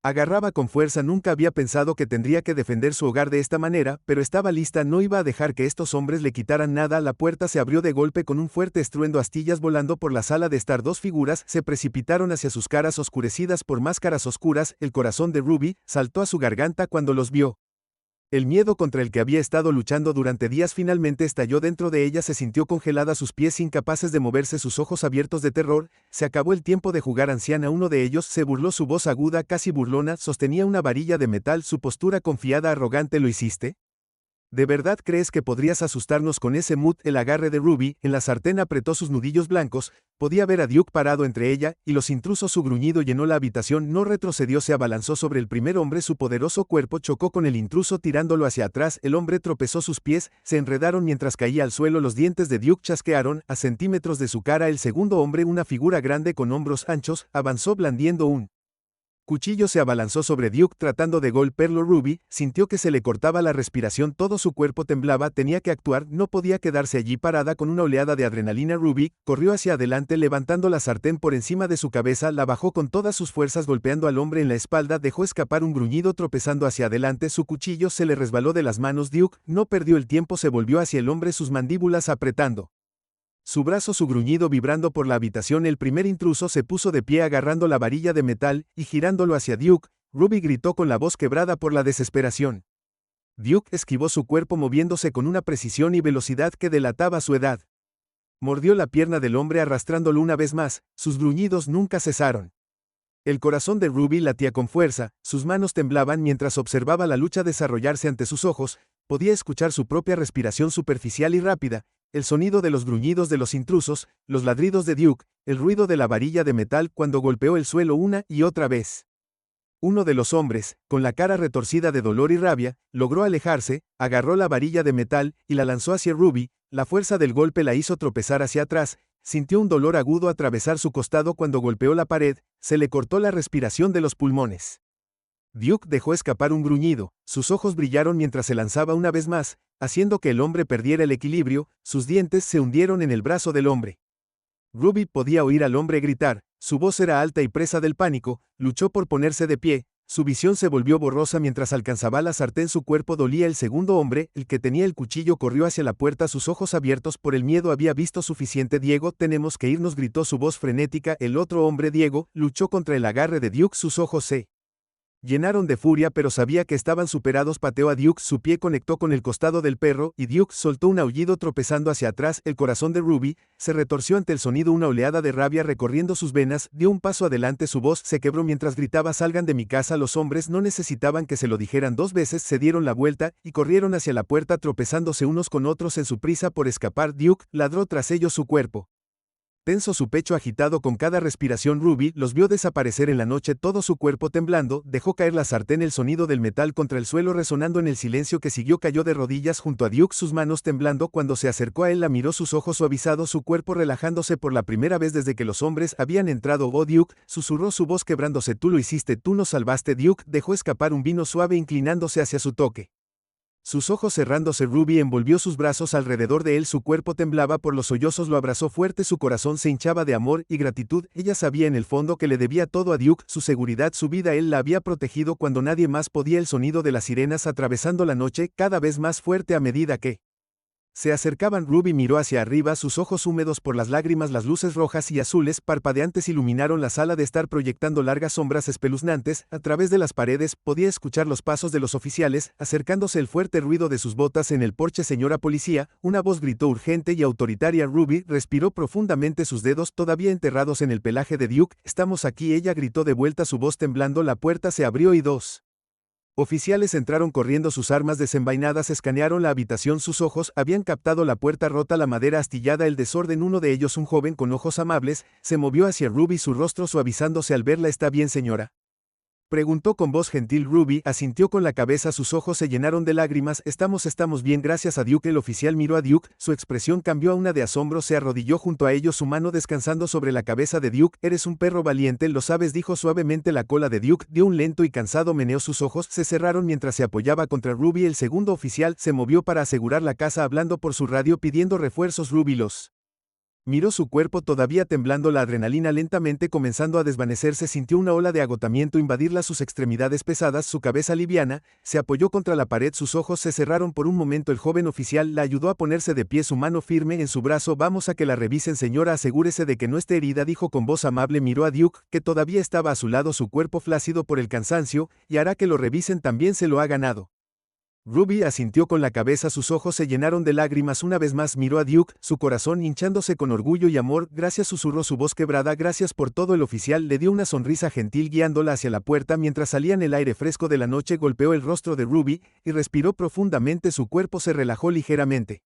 agarraba con fuerza. Nunca había pensado que tendría que defender su hogar de esta manera, pero estaba lista, no iba a dejar que estos hombres le quitaran nada. La puerta se abrió de golpe con un fuerte estruendo, astillas volando por la sala de estar. Dos figuras se precipitaron hacia sus caras oscurecidas por máscaras oscuras. El corazón de Ruby saltó a su garganta cuando los vio. El miedo contra el que había estado luchando durante días finalmente estalló dentro de ella, se sintió congelada, sus pies incapaces de moverse, sus ojos abiertos de terror. Se acabó el tiempo de jugar, anciana. Uno de ellos se burló, su voz aguda, casi burlona, sostenía una varilla de metal, su postura confiada, arrogante. ¿Lo hiciste? ¿De verdad crees que podrías asustarnos con ese mood? El agarre de Ruby en la sartén apretó sus nudillos blancos, podía ver a Duke parado entre ella y los intrusos. Su gruñido llenó la habitación, no retrocedió, se abalanzó sobre el primer hombre, su poderoso cuerpo chocó con el intruso tirándolo hacia atrás. El hombre tropezó, sus pies se enredaron mientras caía al suelo, los dientes de Duke chasquearon a centímetros de su cara. El segundo hombre, una figura grande con hombros anchos, avanzó blandiendo un cuchillo, se abalanzó sobre Duke tratando de golpearlo. Ruby sintió que se le cortaba la respiración, todo su cuerpo temblaba, tenía que actuar, no podía quedarse allí parada. Con una oleada de adrenalina, Ruby corrió hacia adelante levantando la sartén por encima de su cabeza, la bajó con todas sus fuerzas golpeando al hombre en la espalda, dejó escapar un gruñido tropezando hacia adelante, su cuchillo se le resbaló de las manos. Duke no perdió el tiempo, se volvió hacia el hombre, sus mandíbulas apretando su brazo, su gruñido vibrando por la habitación. El primer intruso se puso de pie agarrando la varilla de metal y girándolo hacia Duke. Ruby gritó con la voz quebrada por la desesperación. Duke esquivó su cuerpo moviéndose con una precisión y velocidad que delataba su edad. Mordió la pierna del hombre arrastrándolo una vez más, sus gruñidos nunca cesaron. El corazón de Ruby latía con fuerza, sus manos temblaban mientras observaba la lucha desarrollarse ante sus ojos, podía escuchar su propia respiración superficial y rápida, el sonido de los gruñidos de los intrusos, los ladridos de Duke, el ruido de la varilla de metal cuando golpeó el suelo una y otra vez. Uno de los hombres, con la cara retorcida de dolor y rabia, logró alejarse, agarró la varilla de metal y la lanzó hacia Ruby. La fuerza del golpe la hizo tropezar hacia atrás, sintió un dolor agudo atravesar su costado cuando golpeó la pared, se le cortó la respiración de los pulmones. Duke dejó escapar un gruñido, sus ojos brillaron mientras se lanzaba una vez más, haciendo que el hombre perdiera el equilibrio, sus dientes se hundieron en el brazo del hombre. Ruby podía oír al hombre gritar, su voz era alta y presa del pánico, luchó por ponerse de pie, su visión se volvió borrosa mientras alcanzaba la sartén, su cuerpo dolía. El segundo hombre, el que tenía el cuchillo, corrió hacia la puerta, sus ojos abiertos por el miedo. Había visto suficiente. Diego, tenemos que irnos, gritó, su voz frenética. El otro hombre, Diego, luchó contra el agarre de Duke, sus ojos se llenaron de furia, pero sabía que estaban superados. Pateó a Duke, su pie conectó con el costado del perro, y Duke soltó un aullido tropezando hacia atrás. El corazón de Ruby se retorció ante el sonido, una oleada de rabia recorriendo sus venas, dio un paso adelante, su voz se quebró mientras gritaba, salgan de mi casa. Los hombres no necesitaban que se lo dijeran dos veces, se dieron la vuelta, y corrieron hacia la puerta tropezándose unos con otros en su prisa por escapar. Duke ladró tras ellos, su cuerpo tenso, su pecho agitado con cada respiración. Ruby los vio desaparecer en la noche, todo su cuerpo temblando, dejó caer la sartén, el sonido del metal contra el suelo resonando en el silencio que siguió. Cayó de rodillas junto a Duke, sus manos temblando. Cuando se acercó a él la miró, sus ojos suavizados, su cuerpo relajándose por la primera vez desde que los hombres habían entrado. Oh Duke, susurró, su voz quebrándose, tú lo hiciste, tú nos salvaste. Duke dejó escapar un vino suave inclinándose hacia su toque. Sus ojos cerrándose, Ruby envolvió sus brazos alrededor de él, su cuerpo temblaba por los sollozos, lo abrazó fuerte, su corazón se hinchaba de amor y gratitud. Ella sabía en el fondo que le debía todo a Duke, su seguridad, su vida, él la había protegido cuando nadie más podía. El sonido de las sirenas atravesando la noche, cada vez más fuerte a medida que se acercaban. Ruby miró hacia arriba, sus ojos húmedos por las lágrimas, las luces rojas y azules parpadeantes iluminaron la sala de estar proyectando largas sombras espeluznantes. A través de las paredes podía escuchar los pasos de los oficiales, acercándose, el fuerte ruido de sus botas en el porche. Señora policía, una voz gritó urgente y autoritaria. Ruby respiró profundamente, sus dedos todavía enterrados en el pelaje de Duke. Estamos aquí, ella gritó de vuelta, su voz temblando. La puerta se abrió y dos oficiales entraron corriendo, sus armas desenvainadas, escanearon la habitación, sus ojos habían captado la puerta rota, la madera astillada, el desorden. Uno de ellos, un joven con ojos amables, se movió hacia Ruby, su rostro suavizándose al verla. ¿Está bien, señora? Preguntó con voz gentil Ruby, asintió con la cabeza, sus ojos se llenaron de lágrimas. Estamos bien, gracias a Duke. El oficial miró a Duke, su expresión cambió a una de asombro, se arrodilló junto a ellos, su mano descansando sobre la cabeza de Duke. Eres un perro valiente, lo sabes, dijo suavemente. La cola de Duke dio un lento y cansado meneo, sus ojos se cerraron mientras se apoyaba contra Ruby. El segundo oficial se movió para asegurar la casa, hablando por su radio pidiendo refuerzos. Ruby los miró, su cuerpo todavía temblando, la adrenalina lentamente comenzando a desvanecerse, sintió una ola de agotamiento invadirla, sus extremidades pesadas, su cabeza liviana, se apoyó contra la pared, sus ojos se cerraron por un momento. El joven oficial la ayudó a ponerse de pie, su mano firme en su brazo. Vamos a que la revisen, señora, asegúrese de que no esté herida, dijo con voz amable. Miró a Duke, que todavía estaba a su lado, su cuerpo flácido por el cansancio, y hará que lo revisen, también se lo ha ganado. Ruby asintió con la cabeza, sus ojos se llenaron de lágrimas. Una vez más miró a Duke, su corazón hinchándose con orgullo y amor. Gracias, susurró, su voz quebrada. Gracias por todo. El oficial le dio una sonrisa gentil guiándola hacia la puerta mientras salían. El aire fresco de la noche golpeó el rostro de Ruby y respiró profundamente, su cuerpo se relajó ligeramente.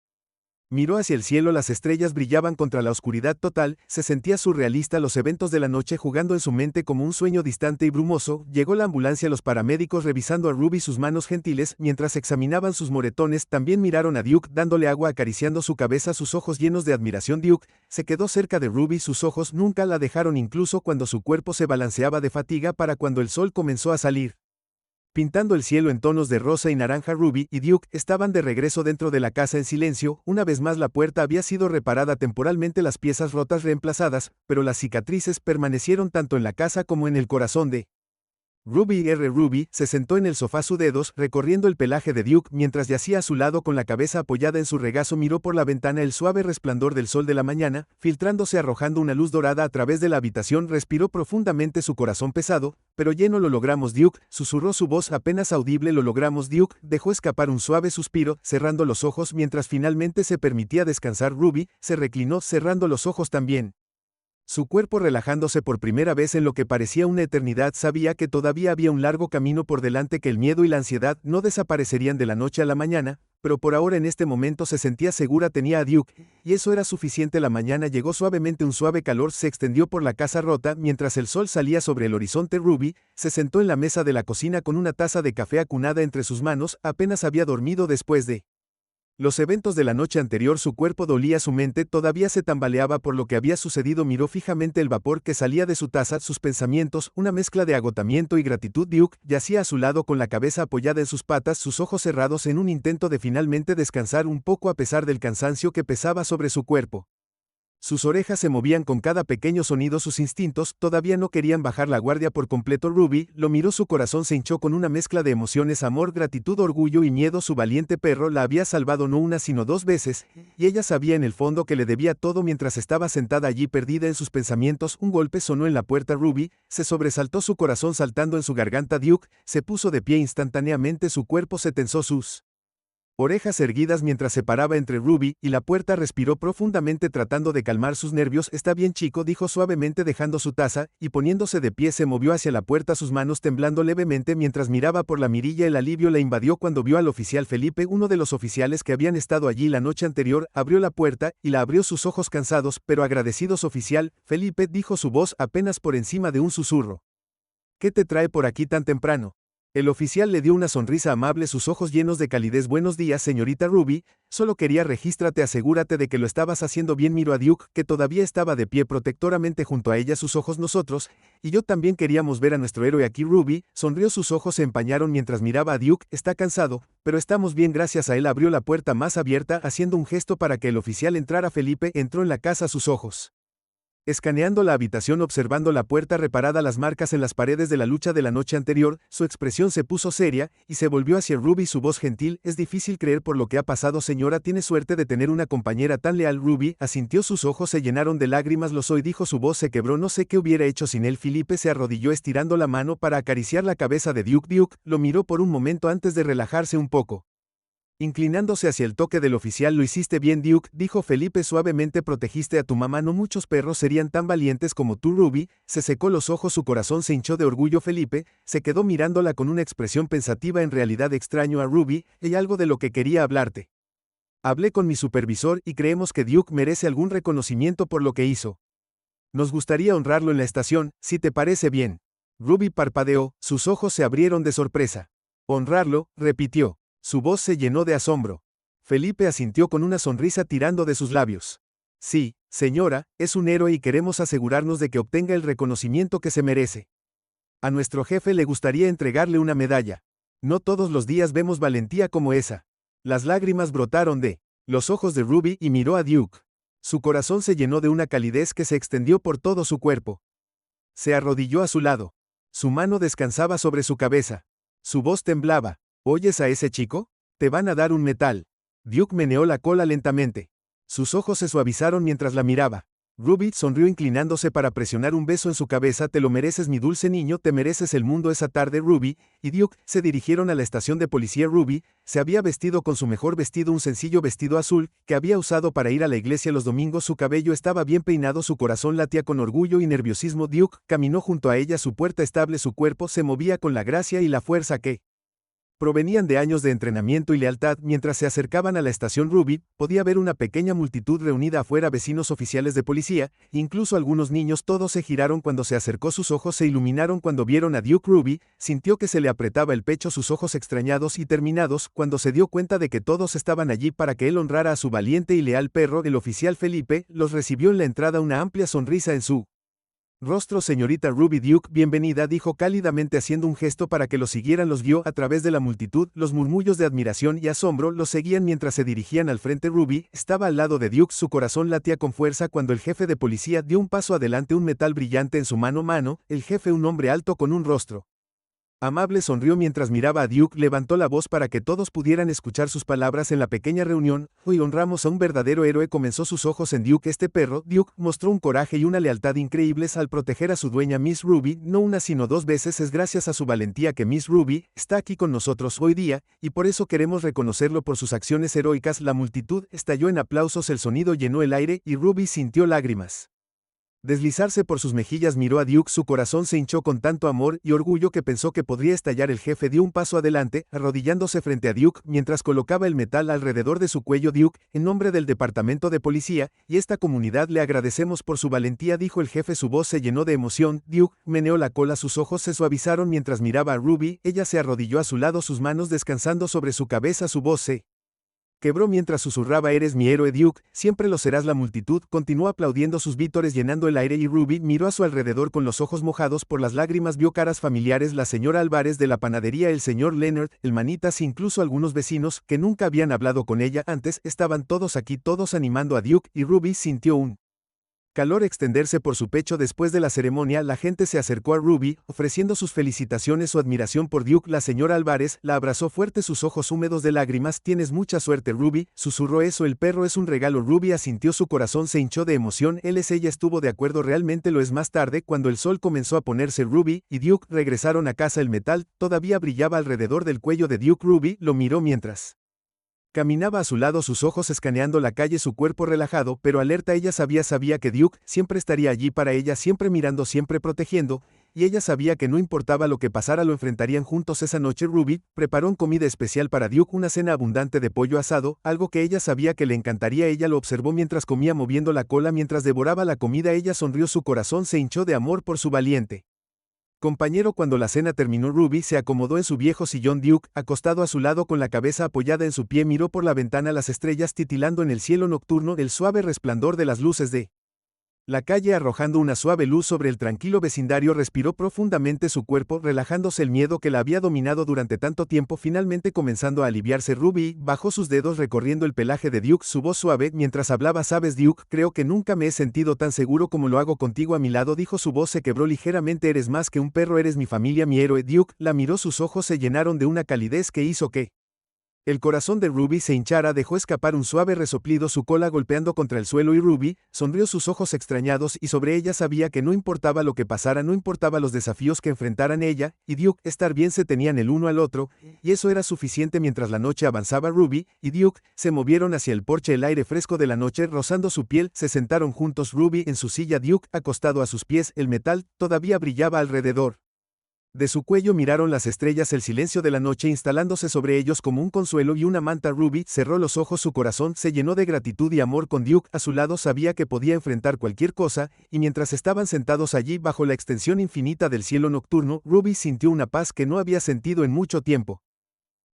Miró hacia el cielo, las estrellas brillaban contra la oscuridad total, se sentía surrealista, los eventos de la noche jugando en su mente como un sueño distante y brumoso. Llegó la ambulancia, los paramédicos revisando a Ruby, sus manos gentiles, mientras examinaban sus moretones, también miraron a Duke dándole agua, acariciando su cabeza, sus ojos llenos de admiración. Duke se quedó cerca de Ruby, sus ojos nunca la dejaron incluso cuando su cuerpo se balanceaba de fatiga. Para cuando el sol comenzó a salir, pintando el cielo en tonos de rosa y naranja, Ruby y Duke estaban de regreso dentro de la casa en silencio. Una vez más la puerta había sido reparada temporalmente, las piezas rotas reemplazadas, pero las cicatrices permanecieron tanto en la casa como en el corazón de Ruby. Ruby se sentó en el sofá, sus dedos recorriendo el pelaje de Duke mientras yacía a su lado con la cabeza apoyada en su regazo. Miró por la ventana el suave resplandor del sol de la mañana, filtrándose arrojando una luz dorada a través de la habitación. Respiró profundamente, su corazón pesado, pero lleno. Lo logramos, Duke, susurró, su voz apenas audible. Lo logramos. Duke dejó escapar un suave suspiro, cerrando los ojos mientras finalmente se permitía descansar. Ruby se reclinó, cerrando los ojos también, su cuerpo relajándose por primera vez en lo que parecía una eternidad. Sabía que todavía había un largo camino por delante, que el miedo y la ansiedad no desaparecerían de la noche a la mañana, pero por ahora, en este momento, se sentía segura, tenía a Duke, y eso era suficiente. La mañana llegó suavemente, un suave calor se extendió por la casa rota mientras el sol salía sobre el horizonte. Ruby se sentó en la mesa de la cocina con una taza de café acunada entre sus manos, apenas había dormido después de los eventos de la noche anterior, su cuerpo dolía, su mente todavía se tambaleaba por lo que había sucedido. Miró fijamente el vapor que salía de su taza, sus pensamientos, una mezcla de agotamiento y gratitud. Duke yacía a su lado con la cabeza apoyada en sus patas, sus ojos cerrados en un intento de finalmente descansar un poco a pesar del cansancio que pesaba sobre su cuerpo. Sus orejas se movían con cada pequeño sonido, sus instintos todavía no querían bajar la guardia por completo. Ruby lo miró, su corazón se hinchó con una mezcla de emociones, amor, gratitud, orgullo y miedo. Su valiente perro la había salvado no una sino dos veces, y ella sabía en el fondo que le debía todo. Mientras estaba sentada allí perdida en sus pensamientos, un golpe sonó en la puerta. Ruby se sobresaltó, su corazón saltando en su garganta. Duke se puso de pie instantáneamente, su cuerpo se tensó, sus orejas erguidas mientras se paraba entre Ruby y la puerta. Respiró profundamente tratando de calmar sus nervios. Está bien, chico, dijo suavemente dejando su taza, y poniéndose de pie se movió hacia la puerta, sus manos temblando levemente mientras miraba por la mirilla. El alivio la invadió cuando vio al oficial Felipe, uno de los oficiales que habían estado allí la noche anterior. Abrió la puerta y la abrió, sus ojos cansados pero agradecidos. Oficial Felipe, dijo, su voz apenas por encima de un susurro. ¿Qué te trae por aquí tan temprano? El oficial le dio una sonrisa amable, sus ojos llenos de calidez. Buenos días, señorita Ruby, solo quería regístrate, asegúrate de que lo estabas haciendo bien. Miró a Duke, que todavía estaba de pie protectoramente junto a ella, sus ojos. Nosotros y yo también queríamos ver a nuestro héroe aquí. Ruby sonrió, sus ojos se empañaron mientras miraba a Duke. Está cansado, pero estamos bien gracias a él. Abrió la puerta más abierta, haciendo un gesto para que el oficial entrara. Felipe entró en la casa, sus ojos escaneando la habitación, observando la puerta reparada, las marcas en las paredes de la lucha de la noche anterior. Su expresión se puso seria y se volvió hacia Ruby, su voz gentil. Es difícil creer por lo que ha pasado, señora, tiene suerte de tener una compañera tan leal. Ruby asintió, sus ojos se llenaron de lágrimas. Lo soy, dijo, su voz se quebró, no sé qué hubiera hecho sin él. Felipe se arrodilló estirando la mano para acariciar la cabeza de Duke. Duke lo miró por un momento antes de relajarse un poco, inclinándose hacia el toque del oficial. Lo hiciste bien, Duke, dijo Felipe suavemente, protegiste a tu mamá, no muchos perros serían tan valientes como tú. Ruby se secó los ojos, su corazón se hinchó de orgullo. Felipe se quedó mirándola con una expresión pensativa. En realidad extraño a Ruby, hay algo de lo que quería hablarte. Hablé con mi supervisor y creemos que Duke merece algún reconocimiento por lo que hizo. Nos gustaría honrarlo en la estación, si te parece bien. Ruby parpadeó, sus ojos se abrieron de sorpresa. Honrarlo, repitió. Su voz se llenó de asombro. Felipe asintió con una sonrisa tirando de sus labios. Sí, señora, es un héroe y queremos asegurarnos de que obtenga el reconocimiento que se merece. A nuestro jefe le gustaría entregarle una medalla. No todos los días vemos valentía como esa. Las lágrimas brotaron de los ojos de Ruby y miró a Duke. Su corazón se llenó de una calidez que se extendió por todo su cuerpo. Se arrodilló a su lado. Su mano descansaba sobre su cabeza. Su voz temblaba. ¿Oyes a ese chico? Te van a dar un metal. Duke meneó la cola lentamente. Sus ojos se suavizaron mientras la miraba. Ruby sonrió inclinándose para presionar un beso en su cabeza. Te lo mereces, mi dulce niño, te mereces el mundo. Esa tarde Ruby y Duke se dirigieron a la estación de policía. Ruby se había vestido con su mejor vestido, un sencillo vestido azul, que había usado para ir a la iglesia los domingos. Su cabello estaba bien peinado, su corazón latía con orgullo y nerviosismo. Duke caminó junto a ella, su puerta estable, su cuerpo se movía con la gracia y la fuerza que provenían de años de entrenamiento y lealtad. Mientras se acercaban a la estación, Ruby podía ver una pequeña multitud reunida afuera, vecinos, oficiales de policía, incluso algunos niños. Todos se giraron cuando se acercó, sus ojos se iluminaron cuando vieron a Duke. Ruby sintió que se le apretaba el pecho, sus ojos extrañados y terminados, cuando se dio cuenta de que todos estaban allí para que él honrara a su valiente y leal perro. El oficial Felipe los recibió en la entrada, una amplia sonrisa en su rostro. Señorita Ruby. Duke, bienvenida, dijo cálidamente haciendo un gesto para que lo siguieran. Los guió a través de la multitud, los murmullos de admiración y asombro los seguían mientras se dirigían al frente. Ruby estaba al lado de Duke, su corazón latía con fuerza cuando el jefe de policía dio un paso adelante, un metal brillante en su mano. El jefe, un hombre alto con un rostro amable, sonrió mientras miraba a Duke, levantó la voz para que todos pudieran escuchar sus palabras en la pequeña reunión. Hoy honramos a un verdadero héroe, comenzó, sus ojos en Duke. Este perro, Duke, mostró un coraje y una lealtad increíbles al proteger a su dueña Miss Ruby, no una sino dos veces. Es gracias a su valentía que Miss Ruby está aquí con nosotros hoy día, y por eso queremos reconocerlo por sus acciones heroicas. La multitud estalló en aplausos, el sonido llenó el aire y Ruby sintió lágrimas deslizarse por sus mejillas. Miró a Duke, su corazón se hinchó con tanto amor y orgullo que pensó que podría estallar. El jefe dio un paso adelante, arrodillándose frente a Duke mientras colocaba el metal alrededor de su cuello. Duke, en nombre del departamento de policía y esta comunidad, le agradecemos por su valentía, dijo el jefe, su voz se llenó de emoción. Duke meneó la cola, sus ojos se suavizaron mientras miraba a Ruby, ella se arrodilló a su lado, sus manos descansando sobre su cabeza, su voz se quebró mientras susurraba, eres mi héroe Duke, siempre lo serás. La multitud continuó aplaudiendo, sus vítores llenando el aire y Ruby miró a su alrededor con los ojos mojados por las lágrimas. Vio caras familiares, la señora Álvarez de la panadería, el señor Leonard, el Manitas, incluso algunos vecinos que nunca habían hablado con ella antes. Estaban todos aquí, todos animando a Duke, y Ruby sintió un calor extenderse por su pecho. Después de la ceremonia, la gente se acercó a Ruby, ofreciendo sus felicitaciones, su admiración por Duke. La señora Álvarez la abrazó fuerte, sus ojos húmedos de lágrimas. Tienes mucha suerte, Ruby, susurró. Eso, el perro es un regalo. Ruby asintió, su corazón se hinchó de emoción. Ella estuvo de acuerdo, realmente lo es. Más tarde, cuando el sol comenzó a ponerse, Ruby y Duke regresaron a casa. El metal todavía brillaba alrededor del cuello de Duke. Ruby lo miró mientras caminaba a su lado, sus ojos escaneando la calle, su cuerpo relajado pero alerta. Ella sabía que Duke siempre estaría allí para ella, siempre mirando, siempre protegiendo, y ella sabía que no importaba lo que pasara, lo enfrentarían juntos. Esa noche Ruby preparó comida especial para Duke, una cena abundante de pollo asado, algo que ella sabía que le encantaría. Ella lo observó mientras comía, moviendo la cola mientras devoraba la comida. Ella sonrió, su corazón se hinchó de amor por su valiente compañero. Cuando la cena terminó, Ruby se acomodó en su viejo sillón. Duke, acostado a su lado con la cabeza apoyada en su pie, miró por la ventana, las estrellas titilando en el cielo nocturno, el suave resplandor de las luces de la calle arrojando una suave luz sobre el tranquilo vecindario. Respiró profundamente, su cuerpo relajándose, el miedo que la había dominado durante tanto tiempo finalmente comenzando a aliviarse. Ruby bajó sus dedos recorriendo el pelaje de Duke, su voz suave mientras hablaba. Sabes, Duke, creo que nunca me he sentido tan seguro como lo hago contigo a mi lado, dijo, su voz se quebró ligeramente. Eres más que un perro, eres mi familia, mi héroe. Duke la miró, sus ojos se llenaron de una calidez que hizo que el corazón de Ruby se hinchara. Dejó escapar un suave resoplido, su cola golpeando contra el suelo, y Ruby sonrió, sus ojos extrañados y sobre ella. Sabía que no importaba lo que pasara, no importaba los desafíos que enfrentaran ella y Duke, estar bien, se tenían el uno al otro, y eso era suficiente. Mientras la noche avanzaba, Ruby y Duke se movieron hacia el porche, el aire fresco de la noche rozando su piel. Se sentaron juntos, Ruby en su silla, Duke acostado a sus pies, el metal todavía brillaba alrededor De su cuello miraron las estrellas, el silencio de la noche instalándose sobre ellos como un consuelo y una manta. Ruby cerró los ojos, su corazón se llenó de gratitud y amor. Con Duke a su lado sabía que podía enfrentar cualquier cosa, y mientras estaban sentados allí bajo la extensión infinita del cielo nocturno, Ruby sintió una paz que no había sentido en mucho tiempo.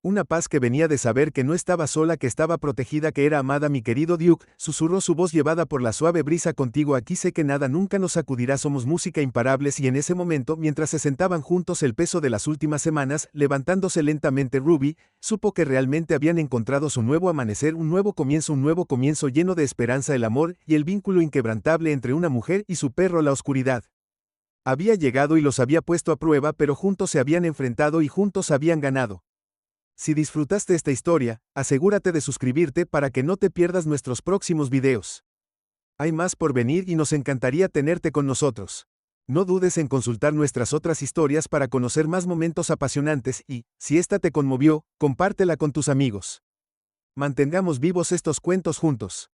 Una paz que venía de saber que no estaba sola, que estaba protegida, que era amada. Mi querido Duke, susurró su voz llevada por la suave brisa, contigo aquí sé que nada nunca nos sacudirá, somos música imparables. Y en ese momento, mientras se sentaban juntos, el peso de las últimas semanas, levantándose lentamente, Ruby supo que realmente habían encontrado su nuevo amanecer, un nuevo comienzo lleno de esperanza, el amor y el vínculo inquebrantable entre una mujer y su perro. La oscuridad había llegado y los había puesto a prueba, pero juntos se habían enfrentado y juntos habían ganado. Si disfrutaste esta historia, asegúrate de suscribirte para que no te pierdas nuestros próximos videos. Hay más por venir y nos encantaría tenerte con nosotros. No dudes en consultar nuestras otras historias para conocer más momentos apasionantes y, si esta te conmovió, compártela con tus amigos. Mantengamos vivos estos cuentos juntos.